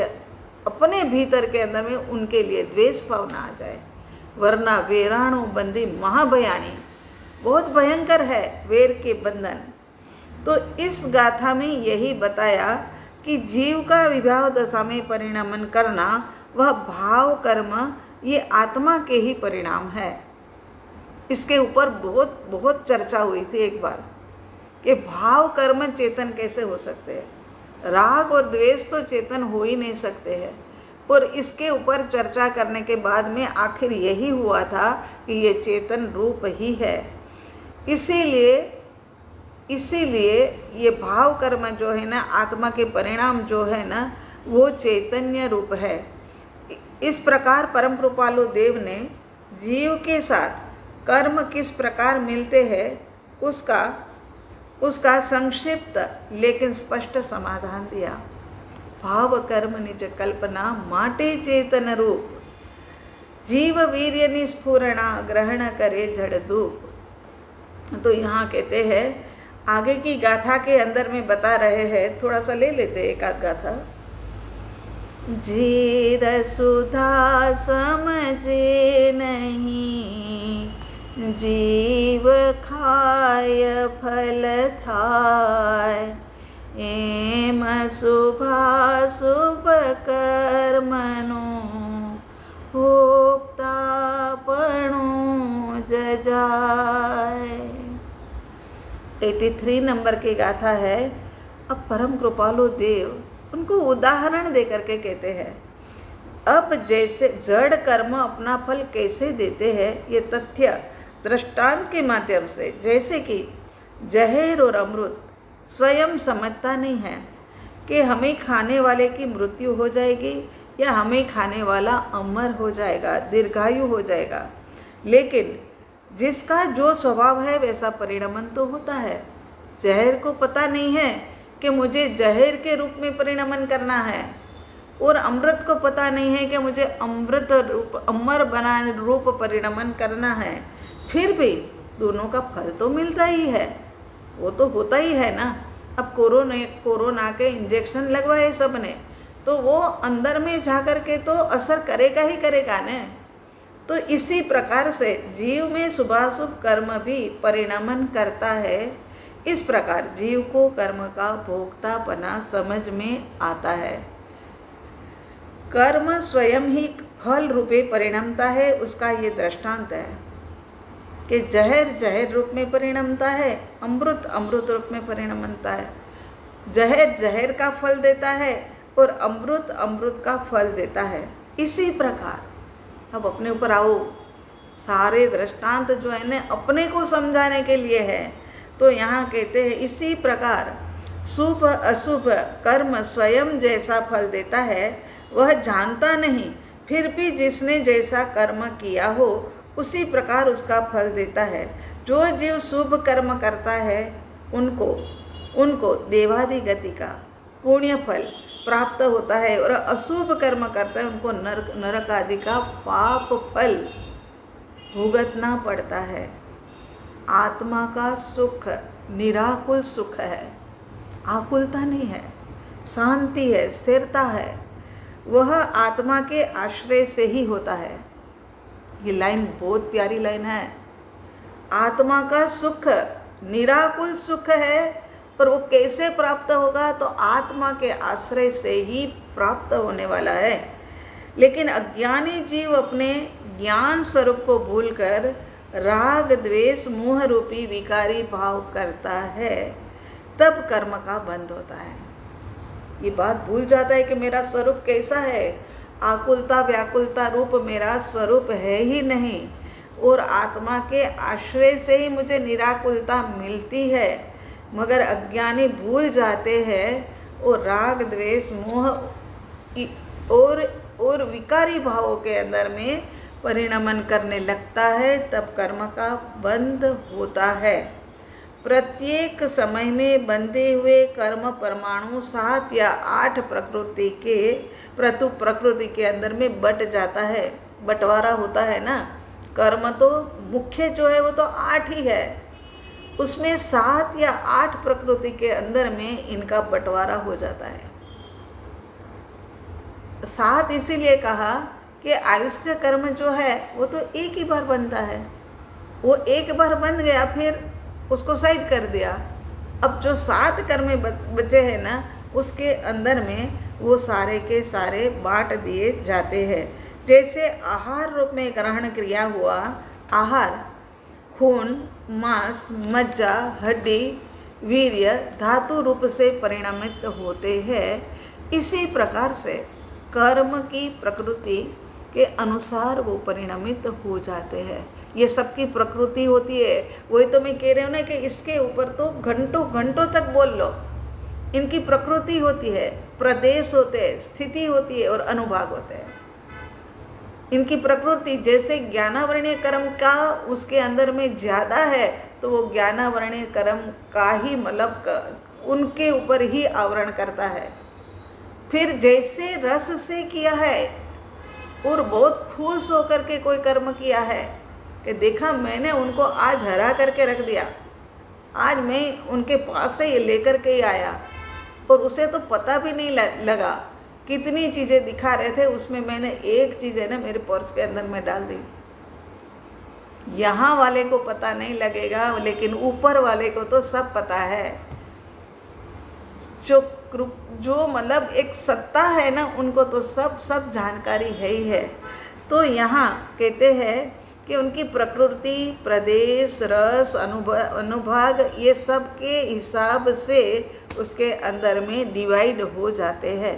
अपने भीतर के अंदर में उनके लिए द्वेष भाव ना आ जाए, वरना वेराणु बंदी महाभयानी, बहुत भयंकर है वेर के बंधन। तो इस गाथा में यही बताया कि जीव का विवाह दशा में परिणमन करना, वह भाव कर्म, ये आत्मा के ही परिणाम है। इसके ऊपर बहुत चर्चा हुई थी एक बार कि भाव कर्म चेतन कैसे हो सकते हैं। राग और द्वेष तो चेतन हो ही नहीं सकते हैं। और इसके ऊपर चर्चा करने के बाद में आखिर यही हुआ था कि ये चेतन रूप ही है। इसीलिए ये भाव कर्म जो है ना, आत्मा के परिणाम जो है ना, वो चैतन्य रूप है। इस प्रकार परम कृपालु देव ने जीव के साथ कर्म किस प्रकार मिलते हैं उसका संक्षिप्त लेकिन स्पष्ट समाधान दिया। भाव कर्म निज कल्पना माटे चेतन रूप, जीव वीर्य निस्फुरणा ग्रहण करे जड़ धूप। तो यहाँ कहते हैं, आगे की गाथा के अंदर में बता रहे हैं, थोड़ा सा ले लेते एक आध गाथा। जीर सुधा समझे नहीं, जीव खाय फल थाय, एम शुभाशुभ कर्मनो भोक्ता पणु जजाय। 83 नंबर की गाथा है। अब परम कृपालु देव उनको उदाहरण दे करके कहते हैं अब जैसे जड़ कर्म अपना फल कैसे देते हैं, ये तथ्य दृष्टांत के माध्यम से, जैसे कि जहर और अमृत स्वयं समझता नहीं है कि हमें खाने वाले की मृत्यु हो जाएगी या हमें खाने वाला अमर हो जाएगा, दीर्घायु हो जाएगा, लेकिन जिसका जो स्वभाव है वैसा परिणमन तो होता है। जहर को पता नहीं है कि मुझे जहर के रूप में परिणमन करना है, और अमृत को पता नहीं है कि मुझे अमृत रूप अमर बनाने रूप परिणमन करना है। फिर भी दोनों का फल तो मिलता ही है, वो तो होता ही है ना। अब कोरोना के इंजेक्शन लगवाए सबने, तो वो अंदर में जा कर के तो असर करेगा ही करेगा न। तो इसी प्रकार से जीव में शुभाशुभ कर्म भी परिणमन करता है। इस प्रकार जीव को कर्म का भोक्तापना समझ में आता है। कर्म स्वयं ही फल रूपे परिणमता है, उसका ये दृष्टांत है कि जहर जहर रूप में परिणमता है, अमृत अमृत रूप में परिणमता है। जहर जहर का फल देता है और अमृत अमृत का फल देता है। इसी प्रकार अब अपने ऊपर आओ, सारे दृष्टांत जो है ना अपने को समझाने के लिए है। तो यहाँ कहते हैं इसी प्रकार शुभ अशुभ कर्म स्वयं जैसा फल देता है वह जानता नहीं, फिर भी जिसने जैसा कर्म किया हो उसी प्रकार उसका फल देता है। जो जीव शुभ कर्म करता है उनको देवादि गति का पुण्य फल प्राप्त होता है, और अशुभ कर्म करता है उनको नरक आदि का पाप फल भुगतना पड़ता है। आत्मा का सुख निराकुल सुख है, आकुलता नहीं है, शांति है, स्थिरता है, वह आत्मा के आश्रय से ही होता है। ये लाइन बहुत प्यारी लाइन है। आत्मा का सुख निराकुल सुख है, और वो कैसे प्राप्त होगा, तो आत्मा के आश्रय से ही प्राप्त होने वाला है। लेकिन अज्ञानी जीव अपने ज्ञान स्वरूप को भूलकर राग द्वेष मोह रूपी विकारी भाव करता है, तब कर्म का बंध होता है। ये बात भूल जाता है कि मेरा स्वरूप कैसा है, आकुलता व्याकुलता रूप मेरा स्वरूप है ही नहीं, और आत्मा के आश्रय से ही मुझे निराकुलता मिलती है। मगर अज्ञानी भूल जाते हैं और राग द्वेष मोह और विकारी भावों के अंदर में परिणमन करने लगता है, तब कर्म का बंध होता है। प्रत्येक समय में बंधे हुए कर्म परमाणु 7 या 8 प्रकृति के अंदर में बट जाता है, बंटवारा होता है ना। कर्म तो मुख्य जो है वो तो 8 ही है, उसमें 7 या 8 प्रकृति के अंदर में इनका बंटवारा हो जाता है। 7 इसीलिए कहा कि आयुष्य कर्म जो है वो तो एक ही बार बनता है, वो एक बार बन गया फिर उसको साइड कर दिया। अब जो 7 कर्म बचे हैं ना, उसके अंदर में वो सारे के सारे बांट दिए जाते हैं। जैसे आहार रूप में ग्रहण क्रिया हुआ, आहार खून मांस मज्जा हड्डी वीर्य धातु रूप से परिणमित होते हैं। इसी प्रकार से कर्म की प्रकृति के अनुसार वो परिणमित हो जाते हैं। ये सबकी प्रकृति होती है। वही तो मैं कह रही हूँ ना कि इसके ऊपर तो घंटों घंटों तक बोल लो। इनकी प्रकृति होती है, प्रदेश होते हैं, स्थिति होती है और अनुभाग होते हैं। इनकी प्रकृति जैसे ज्ञानावरणीय कर्म का उसके अंदर में ज़्यादा है, तो वो ज्ञानावरणीय कर्म का ही मतलब उनके ऊपर ही आवरण करता है। फिर जैसे रस से किया है और बहुत खुश होकर के कोई कर्म किया है कि देखा मैंने उनको आज हरा करके रख दिया, आज मैं उनके पास से ये लेकर के ही आया, और उसे तो पता भी नहीं लगा कितनी चीज़ें दिखा रहे थे, उसमें मैंने एक चीज़ है ना मेरे पर्स के अंदर में डाल दी। यहाँ वाले को पता नहीं लगेगा, लेकिन ऊपर वाले को तो सब पता है। जो मतलब एक सत्ता है ना, उनको तो सब जानकारी है ही है। तो यहाँ कहते हैं कि उनकी प्रकृति प्रदेश रस अनुभाग ये सब के हिसाब से उसके अंदर में डिवाइड हो जाते हैं।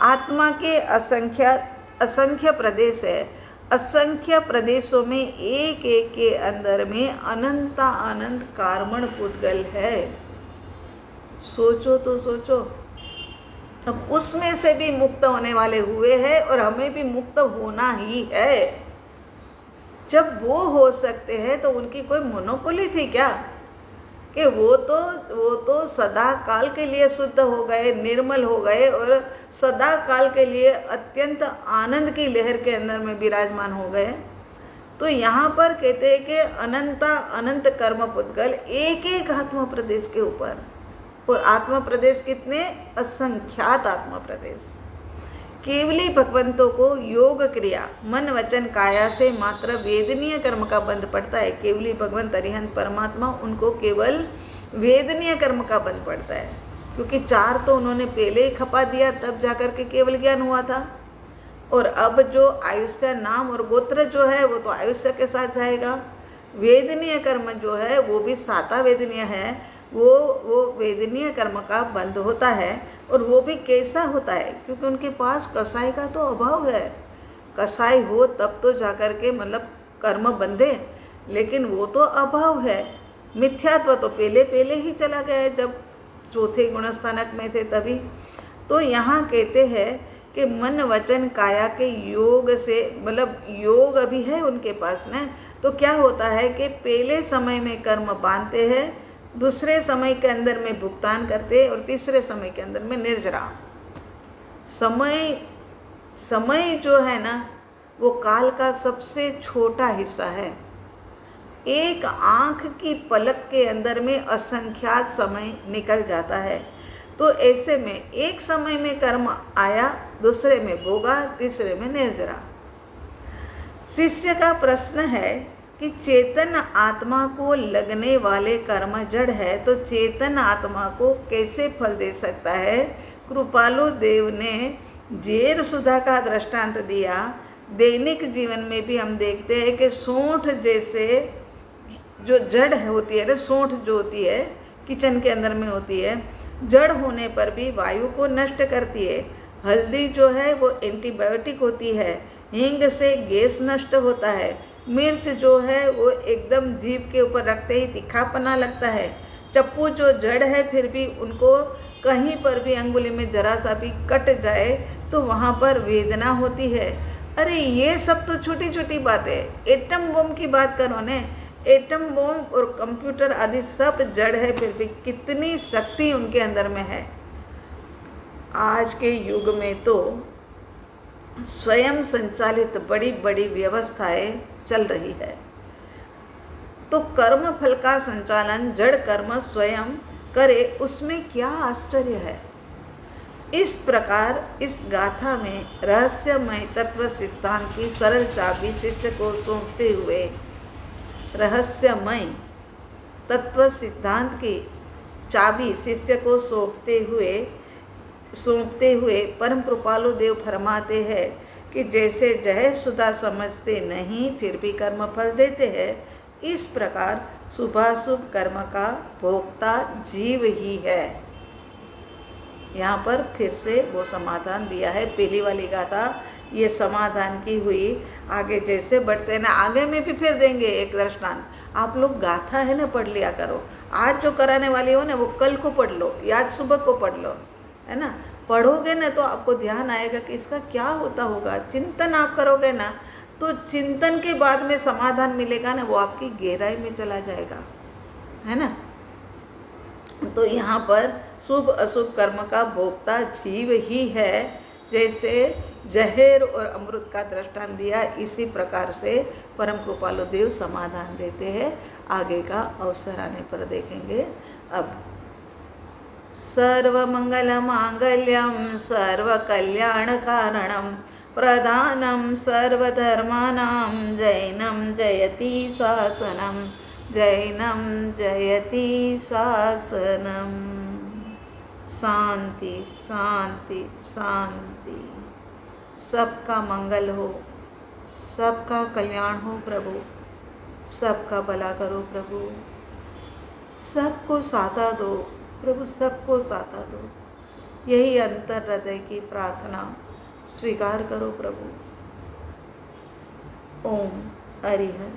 आत्मा के असंख्य असंख्य प्रदेश है, असंख्य प्रदेशों में एक एक के अंदर में अनंत अनंत कार्मण पुद्गल है। सोचो तो सोचो, हम उसमें से भी मुक्त होने वाले हुए हैं और हमें भी मुक्त होना ही है। जब वो हो सकते हैं तो उनकी कोई मोनोपोली थी क्या कि वो तो सदा काल के लिए शुद्ध हो गए, निर्मल हो गए और सदा काल के लिए अत्यंत आनंद की लहर के अंदर में विराजमान हो गए। तो यहाँ पर कहते हैं कि अनंत कर्म पुद्गल एक एक आत्मा प्रदेश के ऊपर, और आत्मा प्रदेश कितने? असंख्यात आत्मा प्रदेश। केवली भगवंतों को योग क्रिया मन वचन काया से मात्र वेदनीय कर्म का बंध पड़ता है। केवली भगवंत अरिहंत परमात्मा, उनको केवल वेदनीय कर्म का बंध पड़ता है, क्योंकि 4 तो उन्होंने पहले ही खपा दिया, तब जाकर के केवल ज्ञान हुआ था। और अब जो आयुष्य नाम और गोत्र जो है वो तो आयुष्य के साथ जाएगा। वेदनीय कर्म जो है वो भी साता वेदनीय है, वो वेदनीय कर्म का बंध होता है। और वो भी कैसा होता है? क्योंकि उनके पास कसाई का तो अभाव है। कसाई हो तब तो जाकर के मतलब कर्म बंधे, लेकिन वो तो अभाव है। मिथ्यात्व तो पहले ही चला गया है, जब चौथे गुणस्थानक में थे तभी। तो यहाँ कहते हैं कि मन वचन काया के योग से, मतलब योग अभी है उनके पास ना, तो क्या होता है कि पहले समय में कर्म बांधते हैं, दूसरे समय के अंदर में भुगतान करते हैं, और तीसरे समय के अंदर में निर्जरा। समय जो है ना वो काल का सबसे छोटा हिस्सा है। एक आंख की पलक के अंदर में असंख्यात समय निकल जाता है। तो ऐसे में एक समय में कर्म आया, दूसरे में भोगा, तीसरे में निर्जरा। शिष्य का प्रश्न है कि चेतन आत्मा को लगने वाले कर्म जड़ है, तो चेतन आत्मा को कैसे फल दे सकता है? कृपालु देव ने जेर सुधा का दृष्टांत दिया। दैनिक जीवन में भी हम देखते हैं कि सूंठ जैसे जो जड़ होती है ना, सूंठ जो होती है किचन के अंदर में होती है, जड़ होने पर भी वायु को नष्ट करती है। हल्दी जो है वो एंटीबायोटिक होती है, हींग से गैस नष्ट होता है, मिर्च जो है वो एकदम जीभ के ऊपर रखते ही तीखापना लगता है। चप्पू जो जड़ है फिर भी उनको कहीं पर भी अंगुली में जरा सा भी कट जाए तो वहाँ पर वेदना होती है। अरे ये सब तो छोटी छोटी बातें। एटम बम की बात करो ने, एटम बम और कंप्यूटर आदि सब जड़ है, फिर भी कितनी शक्ति उनके अंदर में है। आज के युग में तो स्वयं संचालित बड़ी बड़ी व्यवस्थाएं चल रही है, तो कर्म फल का संचालन जड़ कर्म स्वयं करे, उसमें क्या आश्चर्य है। इस प्रकार इस गाथा में रहस्यमय तत्व सिद्धांत की सरल चाबी शिष्य को सौंपते हुए, रहस्यमय तत्व सिद्धांत की चाबी शिष्य को सौंपते हुए परम कृपालु देव फरमाते हैं कि जैसे जहर सुधा समझते नहीं फिर भी कर्म फल देते हैं, इस प्रकार शुभाशुभ कर्म का भोक्ता जीव ही है। यहाँ पर फिर से वो समाधान दिया है। पहली वाली गाथा ये समाधान की हुई। आगे जैसे बढ़ते हैं ना, आगे में भी फिर देंगे एक दृष्टांत। आप लोग गाथा है ना पढ़ लिया करो। आज जो कराने वाली हो ना वो कल को पढ़ लो या आज सुबह को पढ़ लो, है ना। पढ़ोगे ना तो आपको ध्यान आएगा कि इसका क्या होता होगा। चिंतन आप करोगे ना तो चिंतन के बाद में समाधान मिलेगा ना, वो आपकी गहराई में चला जाएगा, है ना। तो यहाँ पर शुभ अशुभ कर्म का भोक्ता जीव ही है। जैसे जहर और अमृत का दृष्टांत दिया, इसी प्रकार से परम कृपालु देव समाधान देते हैं। आगे का अवसर आने पर देखेंगे। अब सर्वमंगल मांगल्यम सर्वकल्याण कारणम प्रधानम सर्वधर्मानां जैनम जयति शासनम, जैनम जयति शासनम। शांति शांति शांति। सबका मंगल हो, सबका कल्याण हो प्रभु, सबका भला करो प्रभु, सबको साथा दो प्रभु, सबको साथा दो। यही अंतर हृदय की प्रार्थना स्वीकार करो प्रभु। ओम हरिहर।